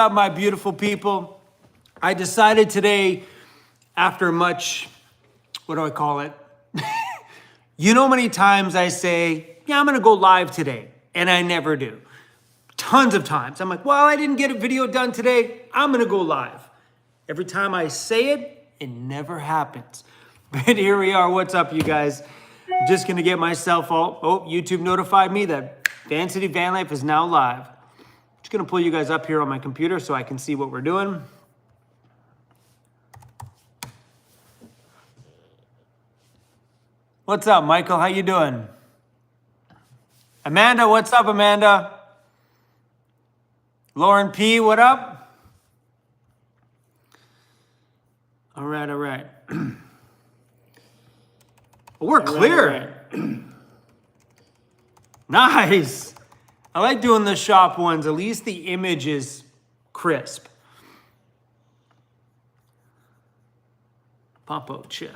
up, my beautiful people? I decided today, after much, what do I call it? You know how many times I say, yeah, I'm gonna go live today, and I never do. Tons of times. I'm like, well, I didn't get a video done today, I'm gonna go live. Every time I say it, it never happens. But here we are. What's up, you guys? Just gonna get myself all, YouTube notified me that Vancity Vanlife is now live. Just gonna pull you guys up here on my computer so I can see what we're doing. What's up, Michael? How you doing? Amanda, what's up, Amanda? Lauren P, what up? All right, all right. We're clear. Right. Nice. I like doing the shop ones. At least the image is crisp. Pop-up chat.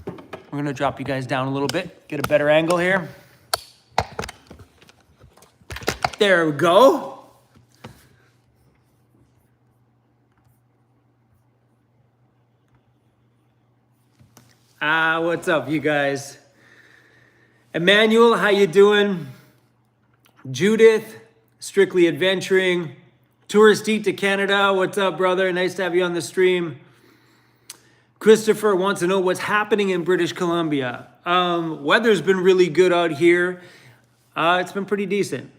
We're gonna drop you guys down a little bit. Get a better angle here. There we go. What's up, you guys? Emmanuel, how you doing? Judith, Strictly Adventuring. Tourist Eat to Canada, what's up, brother? Nice to have you on the stream. Christopher wants to know what's happening in British Columbia. Weather's been really good out here. It's been pretty decent.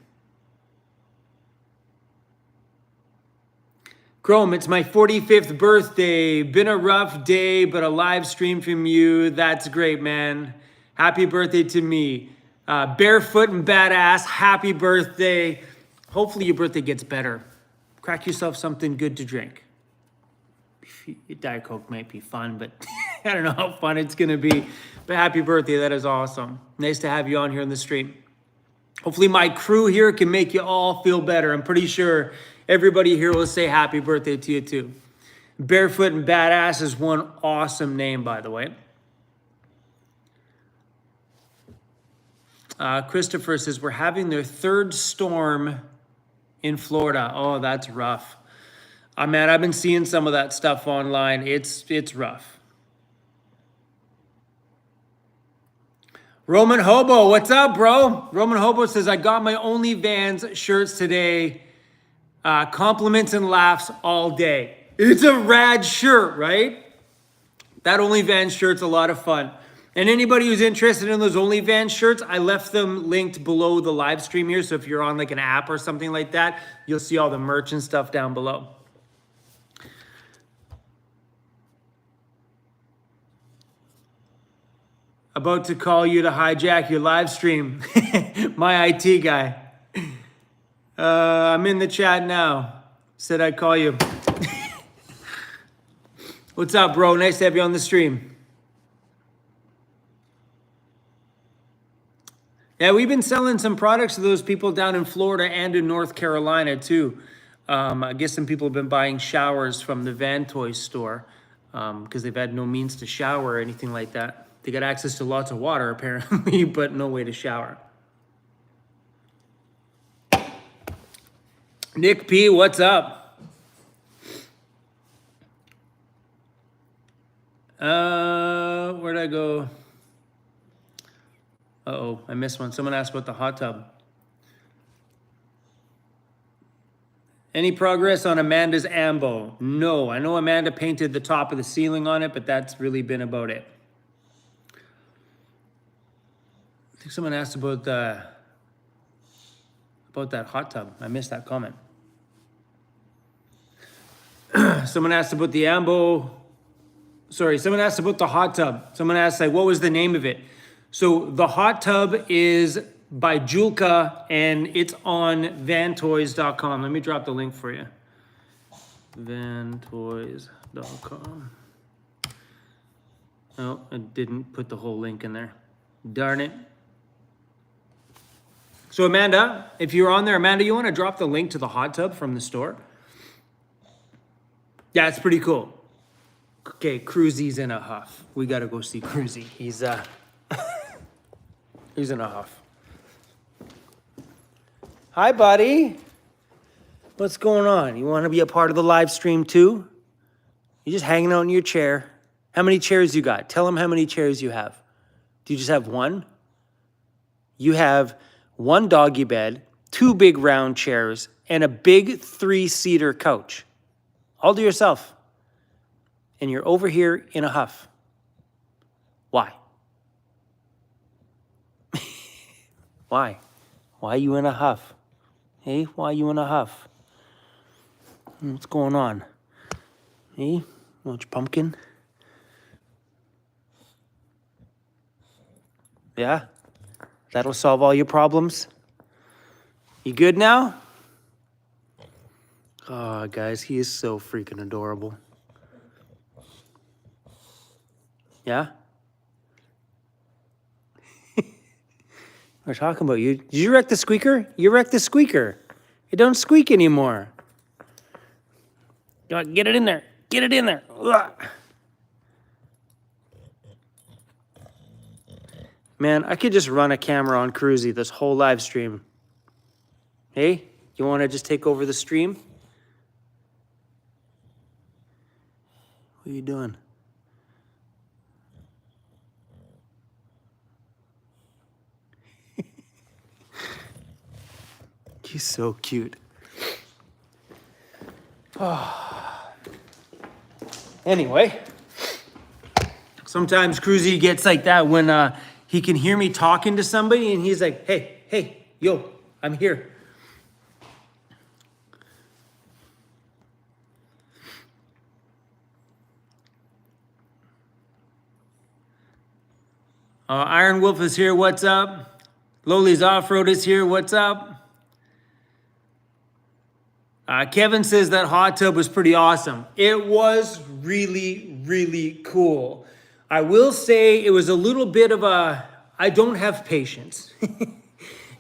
Chrome, it's my 45th birthday. Been a rough day, but a live stream from you. That's great, man. Happy birthday to me. Barefoot and badass, happy birthday. Hopefully your birthday gets better. Crack yourself something good to drink. Diet Coke might be fun, but I don't know how fun it's gonna be. But happy birthday, that is awesome. Nice to have you on here on the stream. Hopefully my crew here can make you all feel better. I'm pretty sure everybody here will say happy birthday to you too. Barefoot and Badass is one awesome name, by the way. Christopher says, we're having their third storm in Florida. Oh, that's rough. Man, I've been seeing some of that stuff online. It's rough. Roman Hobo, what's up, bro? Roman Hobo says, I got my OnlyVans shirts today. Compliments and laughs all day. It's a rad shirt, right? That OnlyVans shirt's a lot of fun. And anybody who's interested in those OnlyVans shirts, I left them linked below the live stream here. So if you're on like an app or something like that, you'll see all the merch and stuff down below. About to call you to hijack your live stream. My IT guy. I'm in the chat now. Said I'd call you. What's up, bro? Nice to have you on the stream. Yeah, we've been selling some products to those people down in Florida and in North Carolina too. I guess some people have been buying showers from the Van Toys store because they've had no means to shower or anything like that. They got access to lots of water apparently, but no way to shower. Nick P, what's up? Where'd I go? Uh-oh, I missed one. Someone asked about the hot tub. Any progress on Amanda's ambo? No, I know Amanda painted the top of the ceiling on it, but that's really been about it. I think someone asked about that hot tub. I missed that comment. Someone asked about the ambo. Sorry, someone asked about the hot tub. Someone asked, like, what was the name of it? So the hot tub is by Julka, and it's on vantoys.com. Let me drop the link for you. Vantoys.com. Oh, I didn't put the whole link in there. Darn it. So Amanda, if you're on there, Amanda, you want to drop the link to the hot tub from the store? Yeah, it's pretty cool. Okay, Cruisy's in a huff. We got to go see Cruisy. He's in a huff. Hi, buddy. What's going on? You want to be a part of the live stream too? You're just hanging out in your chair. How many chairs you got? Tell them how many chairs you have. Do you just have one? You have one doggy bed, 2 big round chairs, and a big 3-seater couch. All to yourself. And you're over here in a huff. Why? Why? Why are you in a huff? Hey, why are you in a huff? What's going on? Hey, want your pumpkin? Yeah? That'll solve all your problems? You good now? Oh, guys, he is so freaking adorable. Yeah? We're talking about you. Did you wreck the squeaker? You wrecked the squeaker. It don't squeak anymore. Get it in there. Get it in there. Ugh. Man, I could just run a camera on Cruisy this whole live stream. Hey, you want to just take over the stream? What are you doing? He's so cute. Oh. Anyway, sometimes Cruisy gets like that when he can hear me talking to somebody and he's like, hey, yo, I'm here. Iron Wolf is here, what's up? Loli's Off-Road is here, what's up? Kevin says that hot tub was pretty awesome. It was really, really cool. I will say it was a little bit of I don't have patience.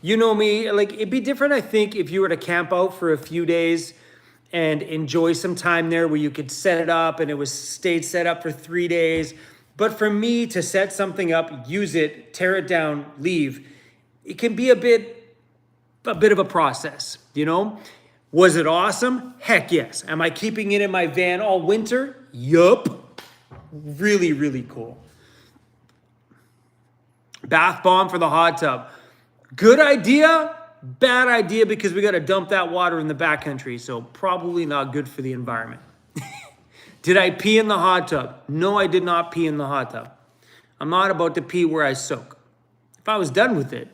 You know me, like it'd be different, I think, if you were to camp out for a few days and enjoy some time there where you could set it up and it stayed set up for 3 days. But for me to set something up, use it, tear it down, leave, it can be a bit of a process, you know? Was it awesome? Heck yes. Am I keeping it in my van all winter? Yup. Really, really cool. Bath bomb for the hot tub. Good idea, bad idea because we got to dump that water in the backcountry, so probably not good for the environment. Did I pee in the hot tub? No, I did not pee in the hot tub. I'm not about to pee where I soak. If I was done with it,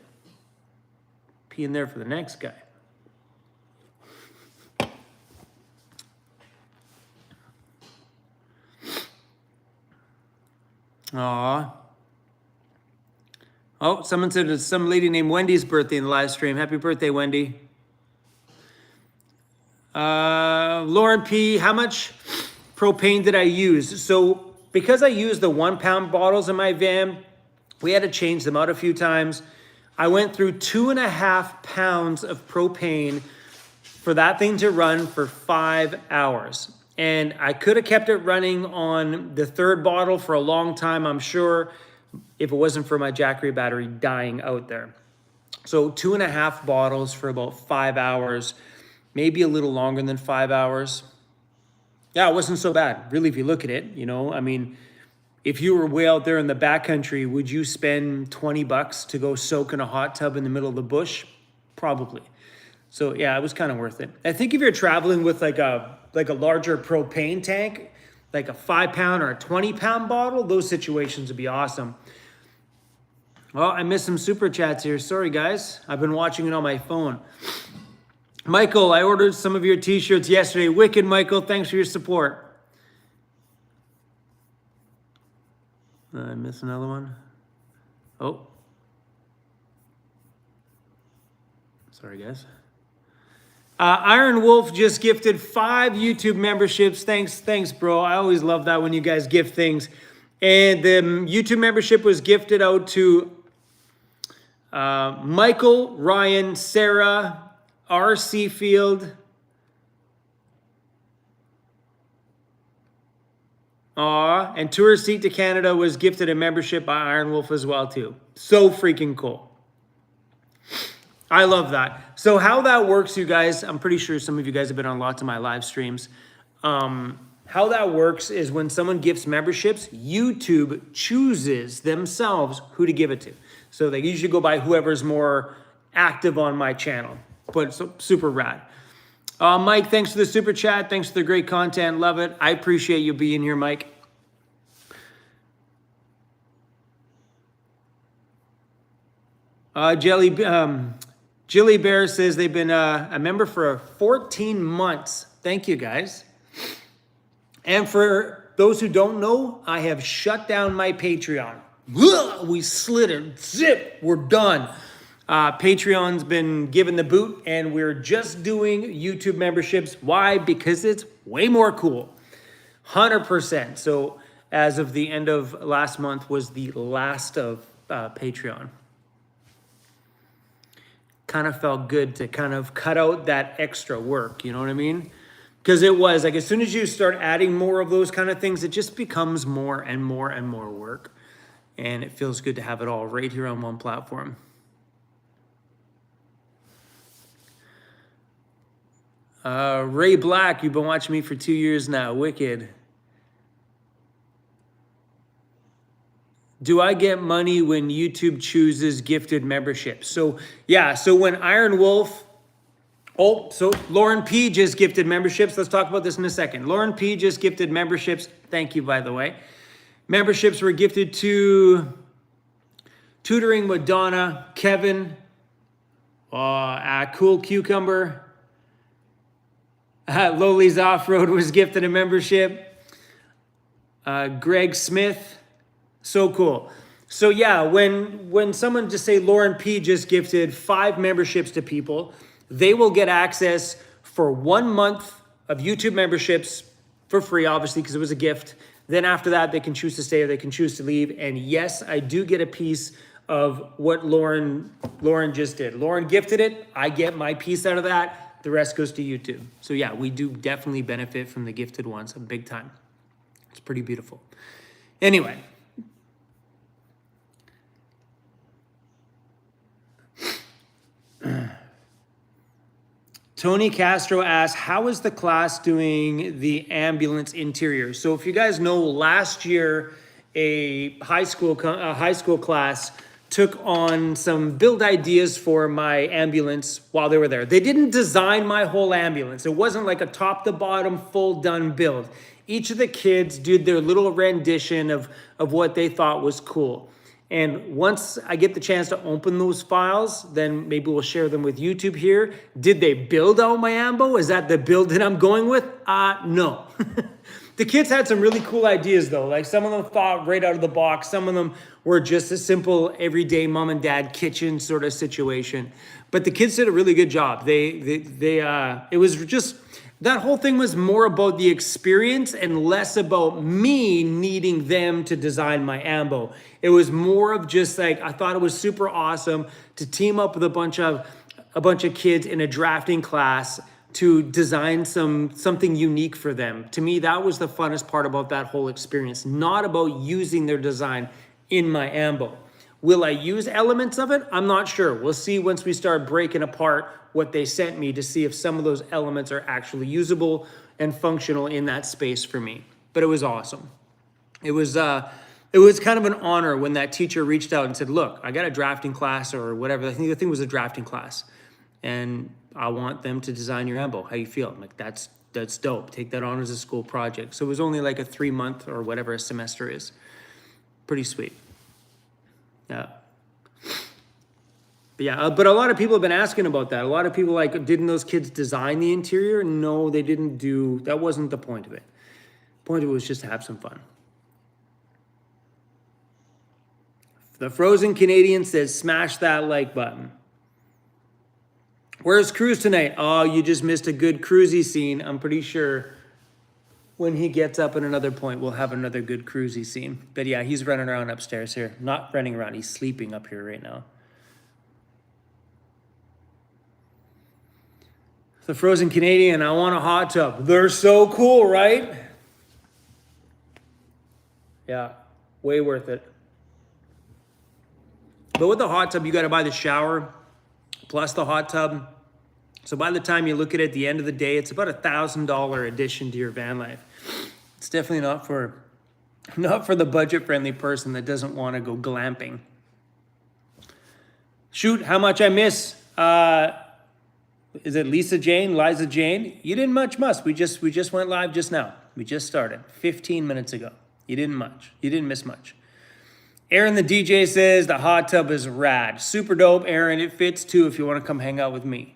pee in there for the next guy. Aw. Oh, someone said it's some lady named Wendy's birthday in the live stream. Happy birthday, Wendy. Lauren P., how much propane did I use? So because I used the 1 pound bottles in my van, we had to change them out a few times. I went through 2.5 pounds of propane for that thing to run for 5 hours. And I could have kept it running on the 3rd bottle for a long time, I'm sure, if it wasn't for my Jackery battery dying out there. So 2.5 bottles for about 5 hours, maybe a little longer than 5 hours. Yeah, it wasn't so bad, really, if you look at it, you know. I mean, if you were way out there in the backcountry, would you spend $20 to go soak in a hot tub in the middle of the bush? Probably. So yeah, it was kind of worth it. I think if you're traveling with like a larger propane tank, like a 5 pound or a 20 pound bottle, those situations would be awesome. Well, I missed some super chats here. Sorry guys, I've been watching it on my phone. Michael, I ordered some of your t-shirts yesterday. Wicked, Michael, thanks for your support. I missed another one. Oh. Sorry guys. Iron Wolf just gifted 5 YouTube memberships. Thanks, bro. I always love that when you guys gift things. And the YouTube membership was gifted out to Michael, Ryan, Sarah, R.C. Field. And Tour Seat to Canada was gifted a membership by Iron Wolf as well, too. So freaking cool. I love that. So how that works, you guys, I'm pretty sure some of you guys have been on lots of my live streams. How that works is when someone gifts memberships, YouTube chooses themselves who to give it to. So they usually go by whoever's more active on my channel, but it's super rad. Mike, thanks for the super chat. Thanks for the great content. Love it. I appreciate you being here, Mike. Jilly Bear says they've been a member for 14 months. Thank you, guys. And for those who don't know, I have shut down my Patreon. We slid it. Zip. We're done. Patreon's been given the boot, and we're just doing YouTube memberships. Why? Because it's way more cool. 100%. So as of the end of last month was the last of Patreon. Kind of felt good to kind of cut out that extra work, you know what I mean? Because it was like, as soon as you start adding more of those kind of things, it just becomes more and more and more work. And it feels good to have it all right here on one platform. Ray Black, you've been watching me for 2 years now. Wicked. Do I get money when YouTube chooses gifted memberships? So yeah, so when Iron Wolf, so Lauren P just gifted memberships. Let's talk about this in a second. Lauren P just gifted memberships. Thank you, by the way. Memberships were gifted to Tutoring with Donna, Kevin, Cool Cucumber, Loli's Off-Road was gifted a membership, Greg Smith. So cool. So yeah, when someone just say Lauren P just gifted 5 memberships to people, they will get access for 1 month of YouTube memberships for free, obviously, because it was a gift. Then after that, they can choose to stay or they can choose to leave. And yes, I do get a piece of what Lauren just did. Lauren gifted it. I get my piece out of that. The rest goes to YouTube. So yeah, we do definitely benefit from the gifted ones big time. It's pretty beautiful. Anyway. Tony Castro asks, how is the class doing the ambulance interior? So if you guys know, last year, a high school class took on some build ideas for my ambulance while they were there. They didn't design my whole ambulance. It wasn't like a top to bottom, full done build. Each of the kids did their little rendition of what they thought was cool. And once I get the chance to open those files, then maybe we'll share them with YouTube here. Did they build out my ambo? Is that the build that I'm going with? No. The kids had some really cool ideas though. Like some of them thought right out of the box. Some of them were just a simple everyday mom and dad kitchen sort of situation. But the kids did a really good job. It was just, that whole thing was more about the experience and less about me needing them to design my ambo. It was more of just like, I thought it was super awesome to team up with a bunch of kids in a drafting class to design something unique for them. To me, that was the funnest part about that whole experience, not about using their design in my ambo. Will I use elements of it? I'm not sure. We'll see once we start breaking apart what they sent me to see if some of those elements are actually usable and functional in that space for me. But it was awesome. It was kind of an honor when that teacher reached out and said, look, I got a drafting class or whatever. I think the thing was a drafting class. And I want them to design your ambo. How you feel? I'm like, that's dope. Take that on as a school project. So it was only like a 3-month or whatever a semester is. Pretty sweet. Yeah. But yeah, but a lot of people have been asking about that. A lot of people like, didn't those kids design the interior? No, they didn't do, that wasn't the point of it. The point of it was just to have some fun. The Frozen Canadian says, smash that like button. Where's Cruz tonight? Oh, you just missed a good Cruisy scene. I'm pretty sure when he gets up at another point, we'll have another good Cruisy scene. But yeah, he's running around upstairs here. Not running around, he's sleeping up here right now. The Frozen Canadian, I want a hot tub. They're so cool, right? Yeah, way worth it. But with the hot tub, you got to buy the shower plus the hot tub. So by the time you look at it at the end of the day, it's about $1,000 addition to your van life. It's definitely not for the budget-friendly person that doesn't want to go glamping. Shoot, how much I miss. Is it Liza Jane? You didn't much. We just went live just now. We just started 15 minutes ago. You didn't miss much. Aaron the DJ says the hot tub is rad. Super dope, Aaron. It fits too if you want to come hang out with me.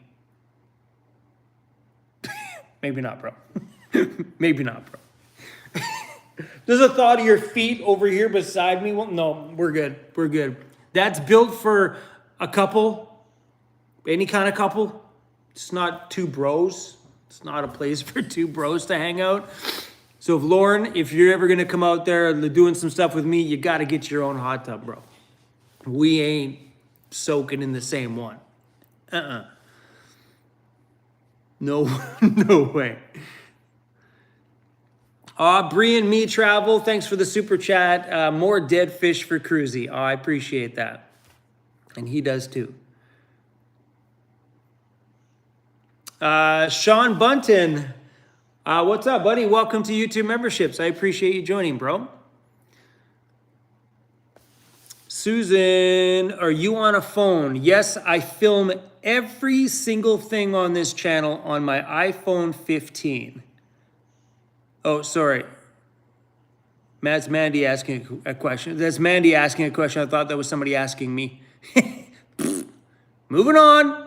Maybe not, bro. Maybe not, bro. There's a thought of your feet over here beside me. Well, no, we're good. That's built for a couple, any kind of couple. It's not two bros. It's not a place for two bros to hang out. So Lauren, if you're ever gonna come out there doing some stuff with me, you gotta get your own hot tub, bro. We ain't soaking in the same one. No, no way. Bree and me travel. Thanks for the super chat. More dead fish for Cruisy. I appreciate that. And he does too. Sean Bunton. What's up, buddy? Welcome to YouTube memberships. I appreciate you joining, bro. Susan, are you on a phone? Yes, I film every single thing on this channel on my iPhone 15. Oh, sorry. That's Mandy asking a question. That's Mandy asking a question. I thought that was somebody asking me. Moving on.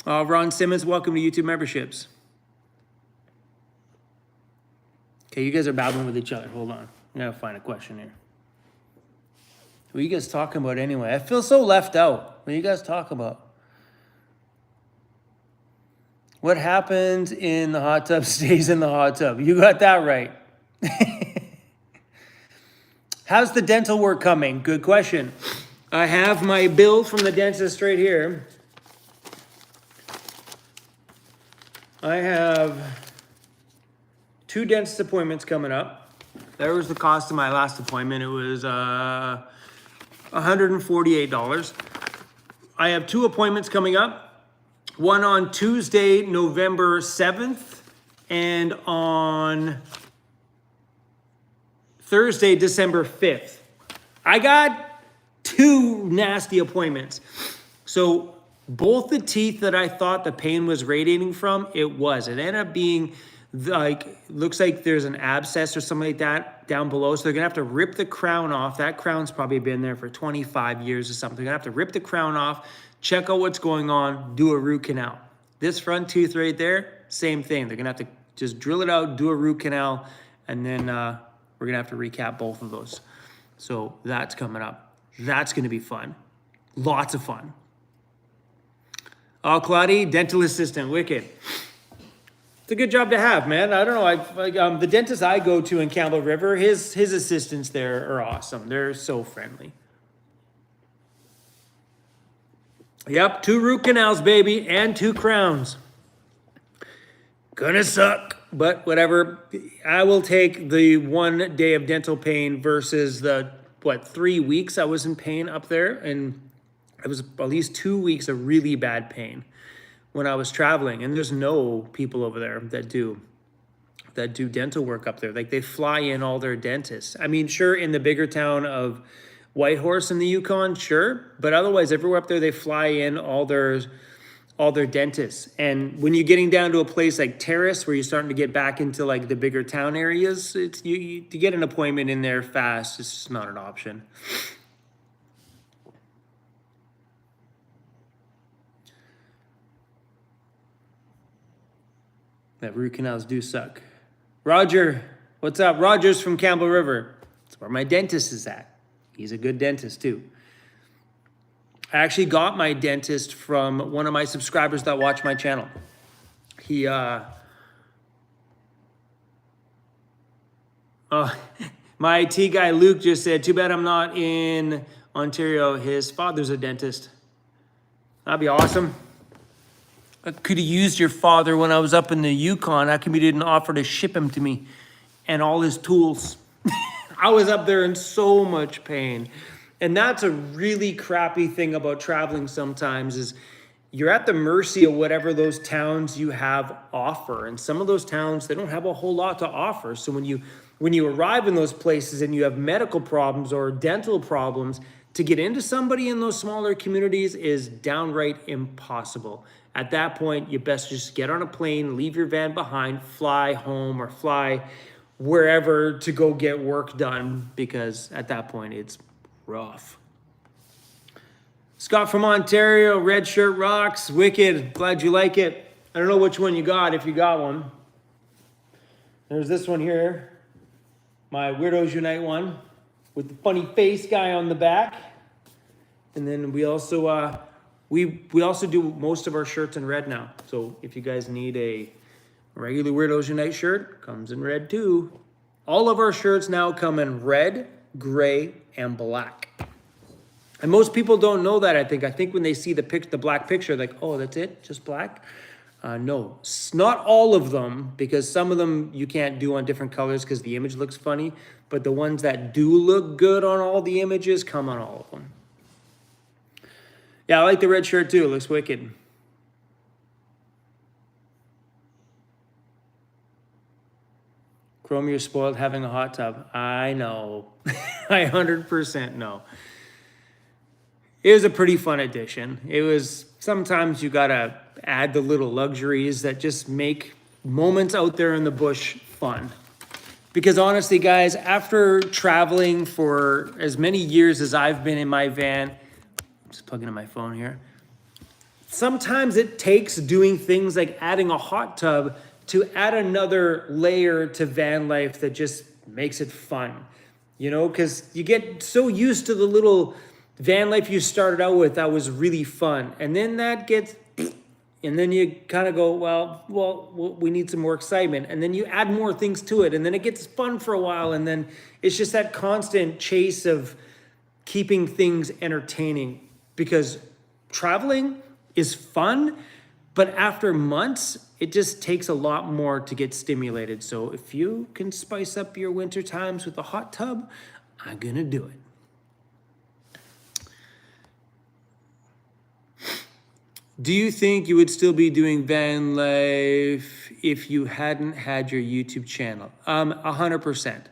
Ron Simmons, welcome to YouTube memberships. Okay, you guys are babbling with each other. Hold on. I gotta find a question here. What are you guys talking about anyway? I feel so left out. What are you guys talking about? What happens in the hot tub stays in the hot tub. You got that right. How's the dental work coming? Good question. I have my bill from the dentist right here. I have 2 dentist appointments coming up. There was the cost of my last appointment. It was $148. I have 2 appointments coming up. One on Tuesday, November 7th, and on Thursday, December 5th. I got 2 nasty appointments. So both the teeth that I thought the pain was radiating from, it was. It ended up being like, looks like there's an abscess or something like that down below. So they're gonna have to rip the crown off. That crown's probably been there for 25 years or something. They're gonna have to rip the crown off, check out what's going on, do a root canal. This front tooth right there, same thing. They're gonna have to just drill it out, do a root canal, and then we're gonna have to recap both of those. So that's coming up. That's gonna be fun. Lots of fun. Oh, Claudie, dental assistant, wicked. It's a good job to have, man. I don't know. The dentist I go to in Campbell River, his assistants there are awesome. They're so friendly. Yep, 2 root canals, baby, and 2 crowns. Gonna suck, but whatever. I will take the 1 day of dental pain versus the, 3 weeks I was in pain up there. And it was at least 2 weeks of really bad pain when I was traveling. And there's no people over there that do dental work up there. Like, they fly in all their dentists. I mean, sure, in the bigger town of Whitehorse in the Yukon, sure, but otherwise everywhere up there they fly in all their dentists. And when you're getting down to a place like Terrace, where you're starting to get back into like the bigger town areas, it's you to get an appointment in there fast, it's just not an option. That root canals do suck. Roger, what's up? Roger's from Campbell River. That's where my dentist is at. He's a good dentist too. I actually got my dentist from one of my subscribers that watch my channel. He, my IT guy Luke just said, too bad I'm not in Ontario. His father's a dentist. That'd be awesome. I could have used your father when I was up in the Yukon. How come you didn't offer to ship him to me and all his tools? I was up there in so much pain. And that's a really crappy thing about traveling sometimes is you're at the mercy of whatever those towns you have offer. And some of those towns, they don't have a whole lot to offer. So when you arrive in those places and you have medical problems or dental problems, to get into somebody in those smaller communities is downright impossible. At that point, you best just get on a plane, leave your van behind, fly home or fly wherever to go get work done, because at that point it's rough. Scott from Ontario, red shirt rocks, wicked, glad you like it. I don't know which one you got, if you got one. There's this one here, my Weirdos Unite one, with the funny face guy on the back. And then we also we also do most of our shirts in red now. So if you guys need a regular Weirdos Unite shirt, comes in red too. All of our shirts now come in red, gray, and black. And most people don't know that, I think. I think when they see the black picture, like, oh, that's it? Just black? No, not all of them, because some of them you can't do on different colors because the image looks funny. But the ones that do look good on all the images come on all of them. Yeah, I like the red shirt too. It looks wicked. Chrome, you're spoiled having a hot tub. I know. I 100% know. It was a pretty fun addition. It was, sometimes you gotta add the little luxuries that just make moments out there in the bush fun. Because honestly, guys, after traveling for as many years as I've been in my van, just plugging in my phone here, sometimes it takes doing things like adding a hot tub to add another layer to van life that just makes it fun. You know, because you get so used to the little van life you started out with that was really fun. And then that gets, and then you kind of go, well, we need some more excitement. And then you add more things to it. And then it gets fun for a while. And then it's just that constant chase of keeping things entertaining, because traveling is fun, but after months, it just takes a lot more to get stimulated. So if you can spice up your winter times with a hot tub, I'm gonna do it. Do you think you would still be doing van life if you hadn't had your YouTube channel? 100%.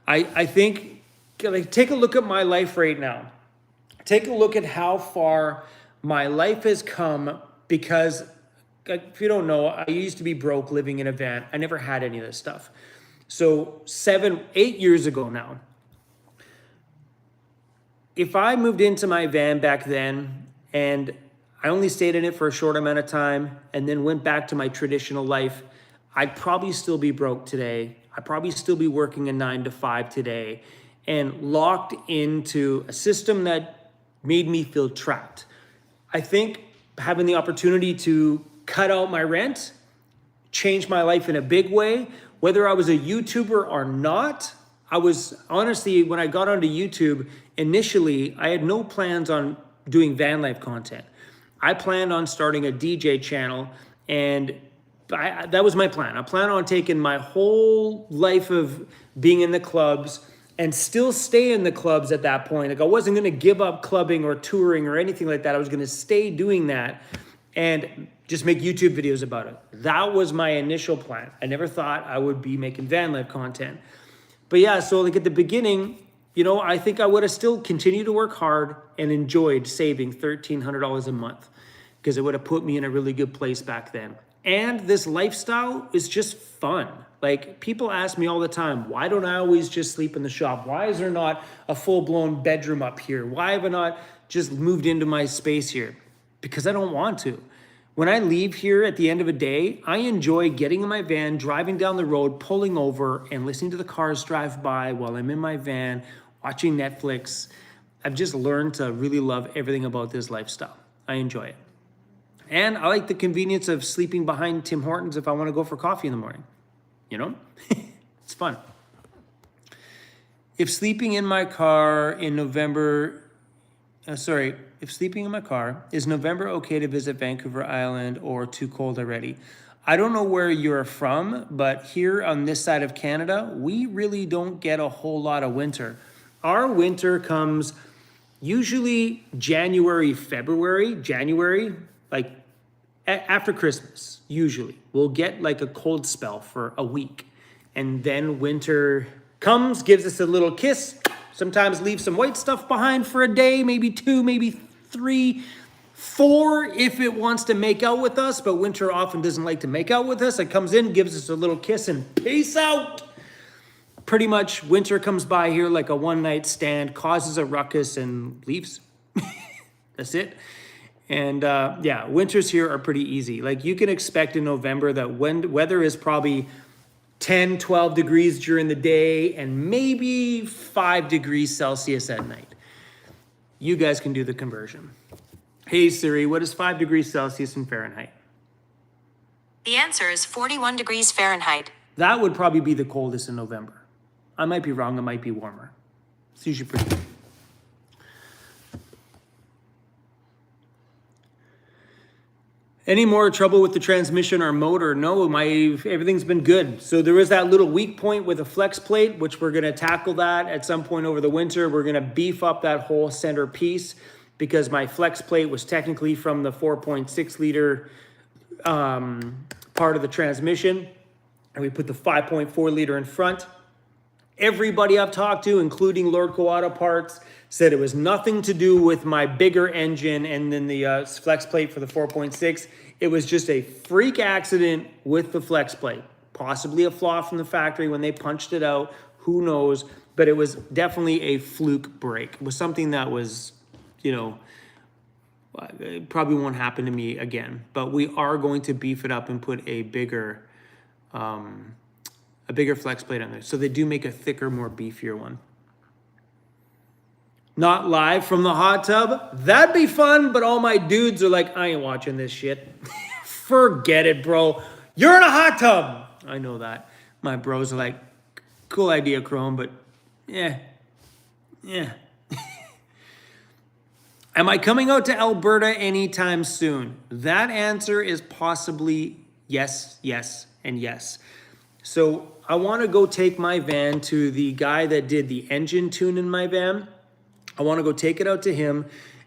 I think, like, take a look at my life right now. Take a look at how far my life has come, because if you don't know, I used to be broke living in a van. I never had any of this stuff. So 7, 8 years ago now, if I moved into my van back then and I only stayed in it for a short amount of time and then went back to my traditional life, I'd probably still be broke today. I'd probably still be working a 9 to 5 today and locked into a system that made me feel trapped. I think having the opportunity to cut out my rent changed my life in a big way. Whether I was a YouTuber or not, I was honestly, when I got onto YouTube, initially, I had no plans on doing van life content. I planned on starting a DJ channel, and that was my plan. I planned on taking my whole life of being in the clubs and still stay in the clubs at that point. Like, I wasn't gonna give up clubbing or touring or anything like that. I was gonna stay doing that and just make YouTube videos about it. That was my initial plan. I never thought I would be making van life content. But yeah, so like at the beginning, you know, I think I would have still continued to work hard and enjoyed saving $1,300 a month, because it would have put me in a really good place back then. And this lifestyle is just fun. Like, people ask me all the time, why don't I always just sleep in the shop? Why is there not a full-blown bedroom up here? Why have I not just moved into my space here? Because I don't want to. When I leave here at the end of a day, I enjoy getting in my van, driving down the road, pulling over, and listening to the cars drive by while I'm in my van, watching Netflix. I've just learned to really love everything about this lifestyle. I enjoy it. And I like the convenience of sleeping behind Tim Hortons if I want to go for coffee in the morning. You know? It's fun. If sleeping in my car in November, if sleeping in my car, is November okay to visit Vancouver Island or too cold already? I don't know where you're from, but here on this side of Canada, we really don't get a whole lot of winter. Our winter comes usually January, like after Christmas, usually we'll get like a cold spell for a week. And then winter comes, gives us a little kiss, sometimes leaves some white stuff behind for a day, maybe 2, maybe 3, 4 if it wants to make out with us, but winter often doesn't like to make out with us. It comes in, gives us a little kiss, and peace out. Pretty much winter comes by here like a one-night stand, causes a ruckus, and leaves. That's it. And yeah, winters here are pretty easy. Like you can expect in November that weather is probably 10, 12 degrees during the day and maybe 5 degrees Celsius at night. You guys can do the conversion. Hey Siri, what is 5 degrees Celsius in Fahrenheit? The answer is 41 degrees Fahrenheit. That would probably be the coldest in November. I might be wrong, it might be warmer. It's usually pretty good. Any more trouble with the transmission or motor? No, everything's been good. So there is that little weak point with a flex plate, which we're gonna tackle that at some point over the winter. We're gonna beef up that whole center piece because my flex plate was technically from the 4.6 liter part of the transmission. And we put the 5.4 liter in front. Everybody I've talked to, including Lord Auto Parts, said it was nothing to do with my bigger engine and then the flex plate for the 4.6. It was just a freak accident with the flex plate. Possibly a flaw from the factory when they punched it out. Who knows? But it was definitely a fluke break. It was something that was, you know, it probably won't happen to me again. But we are going to beef it up and put a bigger flex plate on there. So they do make a thicker, more beefier one. Not live from the hot tub. That'd be fun, but all my dudes are like, I ain't watching this shit. Forget it, bro. You're in a hot tub. I know that. My bros are like, cool idea, Chrome, but yeah. Am I coming out to Alberta anytime soon? That answer is possibly yes, and yes. So I want to go take my van to the guy that did the engine tune in my van. I want to go take it out to him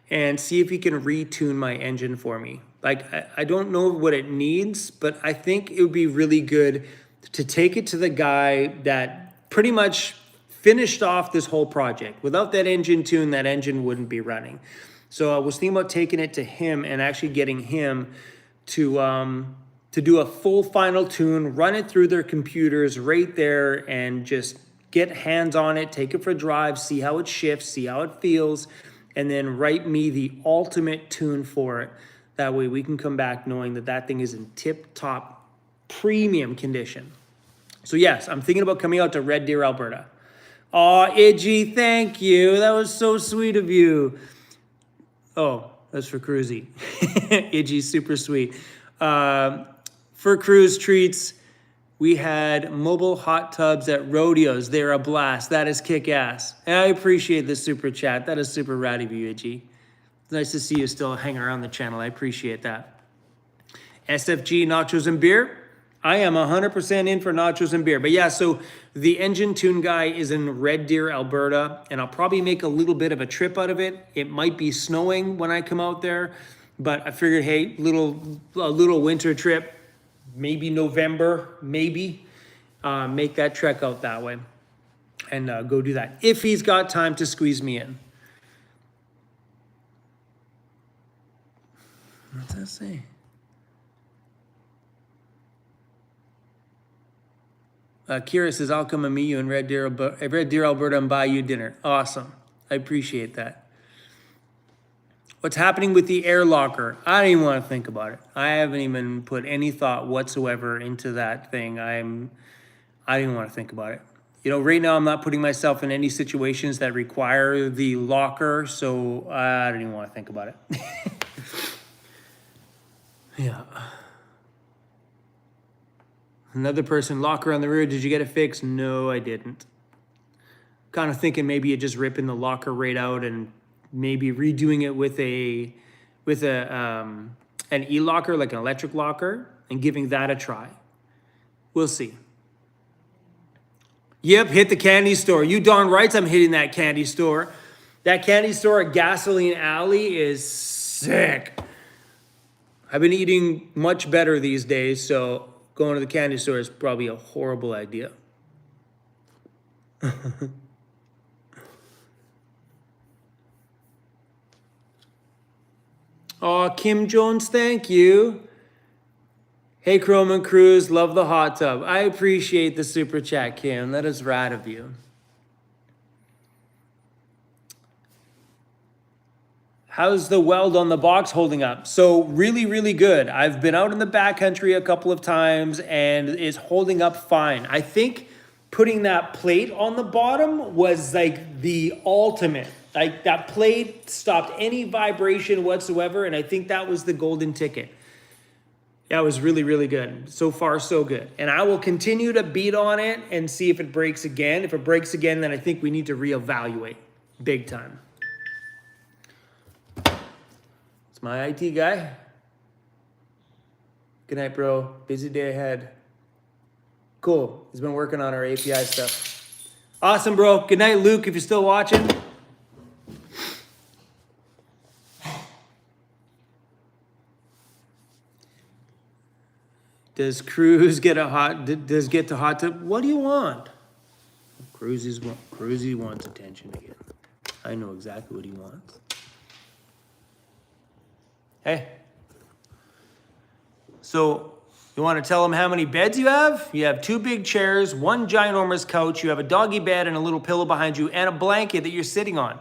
and see if he can retune my engine for me. Like, I don't know what it needs, but I think it would be really good to take it to the guy that pretty much finished off this whole project. Without that engine tune, that engine wouldn't be running. So I was thinking about taking it to him and actually getting him to do a full final tune, run it through their computers right there and just get hands on it, take it for a drive, see how it shifts, see how it feels, and then write me the ultimate tune for it. That way we can come back knowing that that thing is in tip-top premium condition. So yes, I'm thinking about coming out to Red Deer, Alberta. Aw, Idgy, thank you. That was so sweet of you. Oh, that's for Cruisy. Idgy's super sweet. For cruise treats, we had mobile hot tubs at rodeos. They're a blast. That is kick-ass. And I appreciate the super chat. That is super rad of you, Itchy. It's nice to see you still hanging around the channel. I appreciate that. SFG nachos and beer. I am 100% in for nachos and beer. But yeah, so the engine tune guy is in Red Deer, Alberta, and I'll probably make a little bit of a trip out of it. It might be snowing when I come out there, but I figured, hey, a little winter trip. Maybe November, maybe, make that trek out that way and go do that. If he's got time to squeeze me in. What's that say? Kira says, I'll come and meet you in Red Deer, Alberta and buy you dinner. Awesome. I appreciate that. What's happening with the air locker? I don't even want to think about it. I haven't even put any thought whatsoever into that thing. I don't even want to think about it. You know, right now I'm not putting myself in any situations that require the locker, so I don't even want to think about it. Yeah. Another person, locker on the rear, did you get it fixed? No, I didn't. Kind of thinking maybe you just ripping the locker right out and maybe redoing it with an e-locker, like an electric locker, and giving that a try. We'll see. Yep, hit the candy store. You darn right I'm hitting that candy store. That candy store at Gasoline Alley is sick. I've been eating much better these days, so going to the candy store is probably a horrible idea. Oh, Kim Jones, thank you. Hey, Chrome and Cruz, love the hot tub. I appreciate the super chat, Kim. That is rad of you. How's the weld on the box holding up? So really, really good. I've been out in the backcountry a couple of times and it's holding up fine. I think putting that plate on the bottom was like the ultimate. Like that plate stopped any vibration whatsoever, and I think that was the golden ticket. That was really, really good. So far, so good. And I will continue to beat on it and see if it breaks again. If it breaks again, then I think we need to reevaluate big time. It's my IT guy. Good night, bro. Busy day ahead. Cool. He's been working on our API stuff. Awesome, bro. Good night, Luke, if you're still watching. Does Cruz get a does get to hot tub? What do you want? Cruisy wants attention again. I know exactly what he wants. Hey. So, you want to tell him how many beds you have? You have 2 big chairs, 1 ginormous couch, you have a doggy bed and a little pillow behind you, and a blanket that you're sitting on.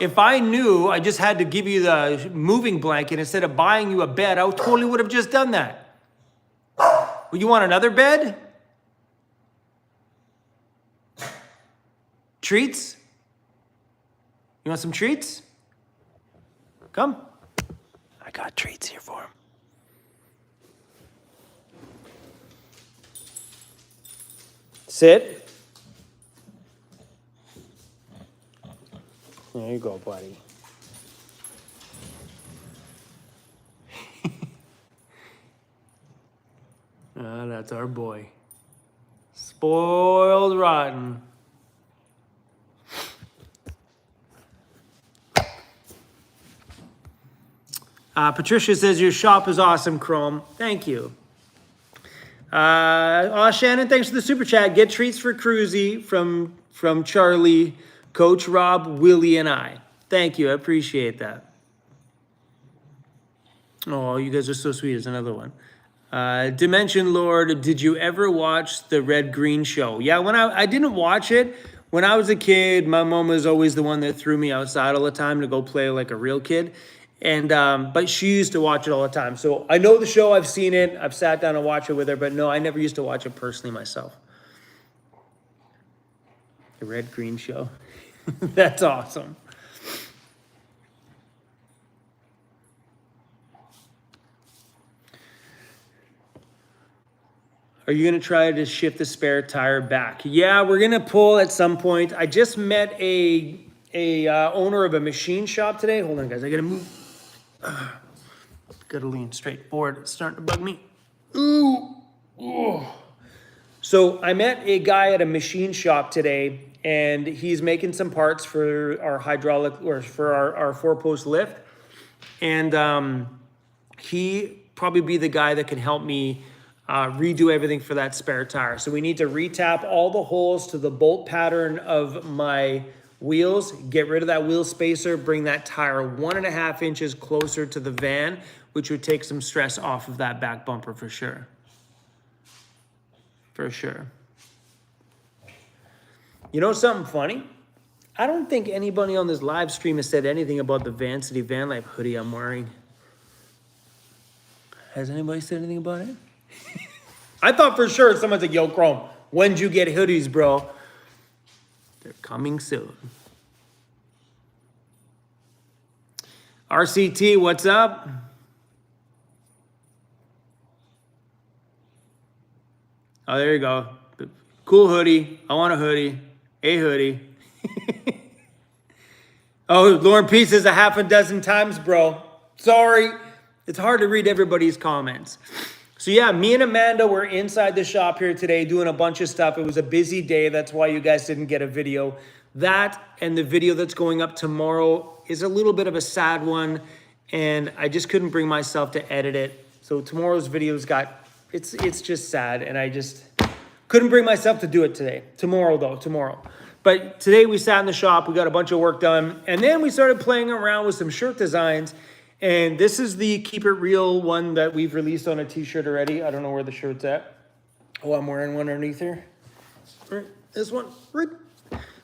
If I knew I just had to give you the moving blanket instead of buying you a bed, I totally would have just done that. Well, you want another bed? Treats? You want some treats? Come. I got treats here for him. Sit. There you go, buddy. That's our boy. Spoiled rotten. Patricia says your shop is awesome, Chrome. Thank you. Shannon, thanks for the super chat. Get treats for Cruisy from Charlie, Coach Rob, Willie, and I. Thank you. I appreciate that. Oh, you guys are so sweet. There's another one. Dimension Lord, did you ever watch the Red Green Show? Yeah, when I didn't watch it. When I was a kid, my mom was always the one that threw me outside all the time to go play like a real kid. And but she used to watch it all the time. So I know the show, I've seen it, I've sat down and watched it with her, but no, I never used to watch it personally myself. The Red Green Show. That's awesome. Are you going to try to shift the spare tire back? Yeah, we're going to pull at some point. I just met a owner of a machine shop today. Hold on, guys. I got to move. Got to lean straight forward. It's starting to bug me. Ooh. Ooh. So I met a guy at a machine shop today, and he's making some parts for our hydraulic, or for our 4-post lift. And he probably be the guy that can help me redo everything for that spare tire. So we need to retap all the holes to the bolt pattern of my wheels, get rid of that wheel spacer, bring that tire 1.5 inches closer to the van, which would take some stress off of that back bumper for sure. For sure. You know something funny? I don't think anybody on this live stream has said anything about the Vancity Vanlife hoodie I'm wearing. Has anybody said anything about it? I thought for sure someone's like, yo, Chrome, when'd you get hoodies, bro? They're coming soon. RCT, what's up? Oh, there you go. Cool hoodie. I want a hoodie. A hoodie. Oh, Lauren P says 6 times, bro. Sorry. It's hard to read everybody's comments. So yeah, me and Amanda were inside the shop here today doing a bunch of stuff. It was a busy day. That's why you guys didn't get a video. That and the video that's going up tomorrow is a little bit of a sad one, and I just couldn't bring myself to edit it. So tomorrow's video's it's just sad, and I just couldn't bring myself to do it today. Tomorrow. But today we sat in the shop, we got a bunch of work done, and then we started playing around with some shirt designs. And this is the Keep It Real one that we've released on a t-shirt already. I don't know where the shirt's at. Oh, I'm wearing one underneath here. Right, this one, right.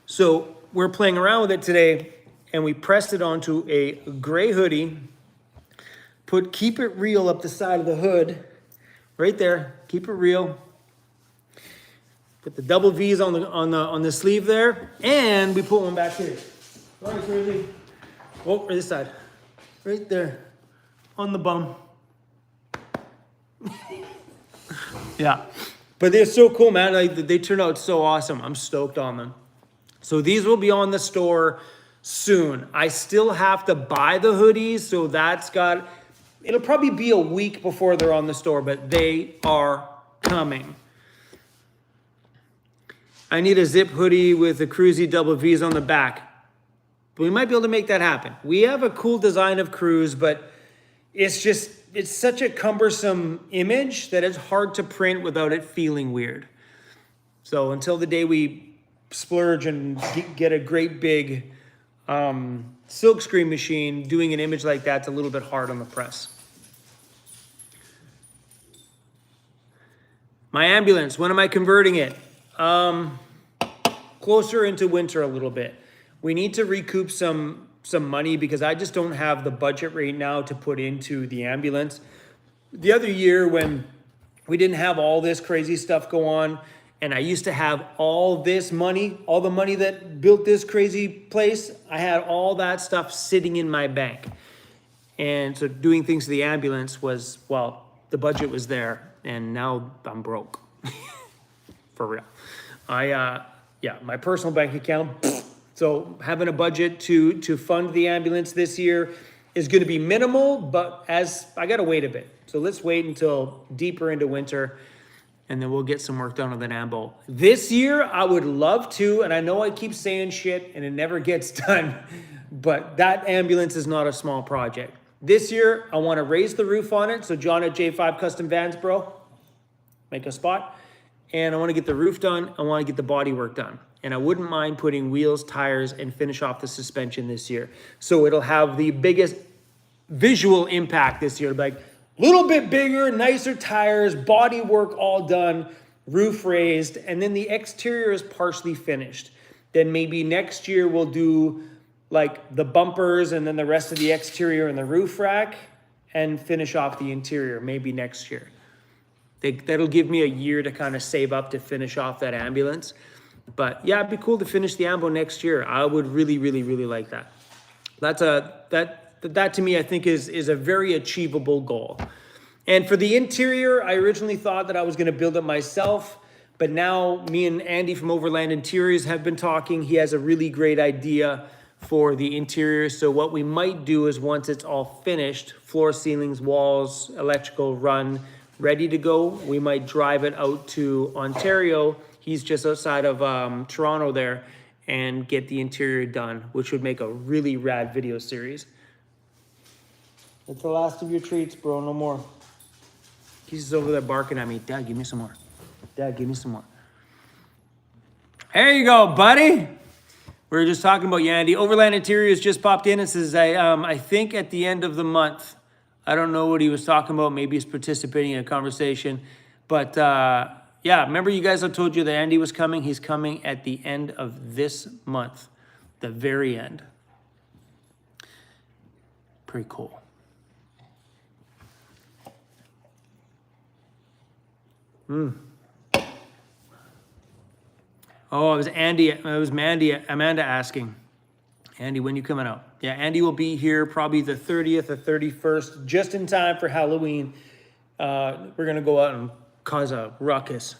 So we're playing around with it today, and we pressed it onto a gray hoodie, put Keep It Real up the side of the hood, right there, Keep It Real. Put the double V's on the sleeve there, and we put one back here. Sorry, Cruisy. Oh, this side. Right there, on the bum. Yeah, but they're so cool, man. Like, they turn out so awesome. I'm stoked on them. So these will be on the store soon. I still have to buy the hoodies, so it'll probably be a week before they're on the store, but they are coming. I need a zip hoodie with the Cruisy double V's on the back. But we might be able to make that happen. We have a cool design of Cruise, but it's such a cumbersome image that it's hard to print without it feeling weird. So until the day we splurge and get a great big silk screen machine, doing an image like that's a little bit hard on the press. My ambulance, when am I converting it? Closer into winter a little bit. We need to recoup some money because I just don't have the budget right now to put into the ambulance. The other year when we didn't have all this crazy stuff go on, and I used to have all this money, all the money that built this crazy place, I had all that stuff sitting in my bank. And so doing things to the ambulance was, well, the budget was there, and now I'm broke. For real. My personal bank account. So having a budget to fund the ambulance this year is going to be minimal, but as I got to wait a bit. So let's wait until deeper into winter, and then we'll get some work done on that ambo. This year, I would love to, and I know I keep saying shit and it never gets done, but that ambulance is not a small project. This year, I want to raise the roof on it. So John at J5 Custom Vans, bro, make a spot. And I want to get the roof done. I want to get the body work done. And I wouldn't mind putting wheels, tires, and finish off the suspension this year. So it'll have the biggest visual impact this year. Like a little bit bigger, nicer tires, body work all done, roof raised, and then the exterior is partially finished. Then maybe next year we'll do like the bumpers and then the rest of the exterior and the roof rack and finish off the interior maybe next year. That'll give me a year to kind of save up to finish off that ambulance. But yeah, it'd be cool to finish the ambo next year. I would really, really, really like that. That to me, I think is a very achievable goal. And for the interior, I originally thought that I was going to build it myself, but now me and Andy from Overland Interiors have been talking. He has a really great idea for the interior. So what we might do is once it's all finished, floor, ceilings, walls, electrical run, ready to go, we might drive it out to Ontario. He's just outside of Toronto there, and get the interior done, which would make a really rad video series. That's the last of your treats, bro. No more. He's just over there barking at me. Dad, give me some more. Dad, give me some more. There you go, buddy. We were just talking about Yandy. Overland Interiors just popped in and says, I think at the end of the month. I don't know what he was talking about. Maybe he's participating in a conversation. But yeah, remember you guys, I told you that Andy was coming. He's coming at the end of this month, the very end. Pretty cool. Oh, it was Andy. It was Amanda asking. Andy, when you coming out? Yeah, Andy will be here probably the 30th or 31st, just in time for Halloween. We're going to go out and cause a ruckus.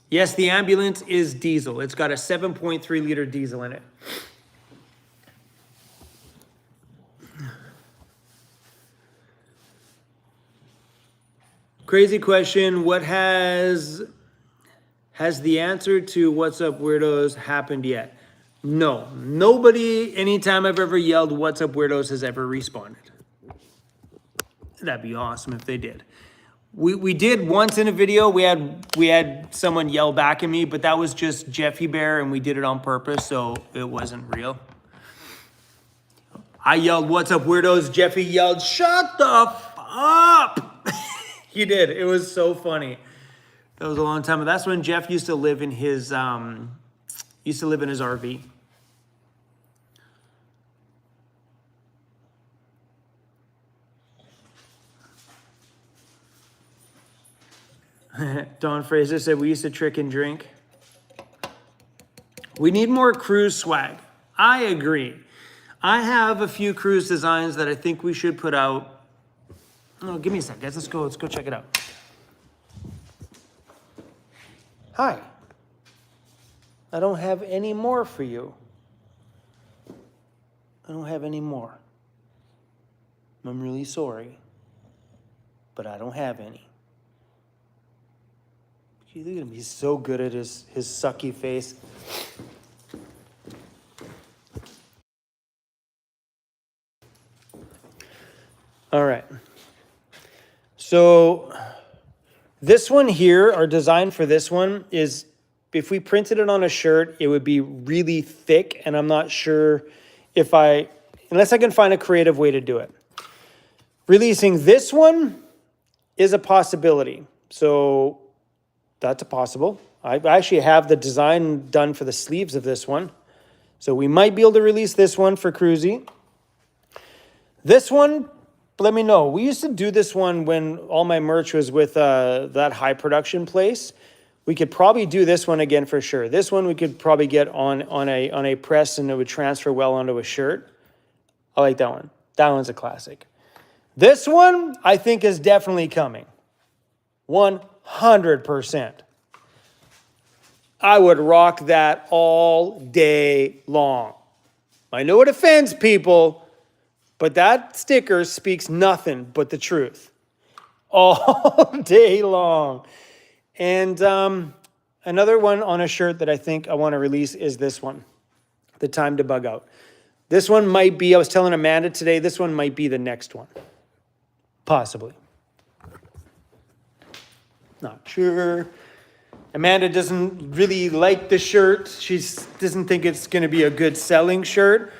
Yes, the ambulance is diesel. It's got a 7.3 liter diesel in it. Crazy question. What has Has the answer to what's up weirdos happened yet? No, nobody, anytime I've ever yelled what's up weirdos has ever responded. That'd be awesome if they did. We did once in a video, we had someone yell back at me, but that was just Jeffy Bear and we did it on purpose, so it wasn't real. I yelled, what's up weirdos? Jeffy yelled, shut the f up. He did, it was so funny. That was a long time, but that's when Jeff used to live in his RV. Don Fraser said, we used to trick and drink. We need more cruise swag. I agree. I have a few cruise designs that I think we should put out. Oh, give me a sec, guys. Let's go check it out. Hi. I don't have any more for you. I don't have any more. I'm really sorry, but I don't have any. Look at him, he's so good at his sucky face. All right. So this one here, our design for this one is, if we printed it on a shirt, it would be really thick, and I'm not sure if unless I can find a creative way to do it. Releasing this one is a possibility. So that's a possible. I actually have the design done for the sleeves of this one. So we might be able to release this one for Cruisy. This one, let me know. We used to do this one when all my merch was with that high production place. We could probably do this one again for sure. This one we could probably get on a press and it would transfer well onto a shirt. I like that one. That one's a classic. This one I think is definitely coming. 100%. I would rock that all day long. I know it offends people, but that sticker speaks nothing but the truth. All day long. And another one on a shirt that I think I want to release is this one. The Time to Bug Out. This one might be, I was telling Amanda today, this one might be the next one. Possibly. Not sure. Amanda doesn't really like the shirt. She doesn't think it's going to be a good selling shirt.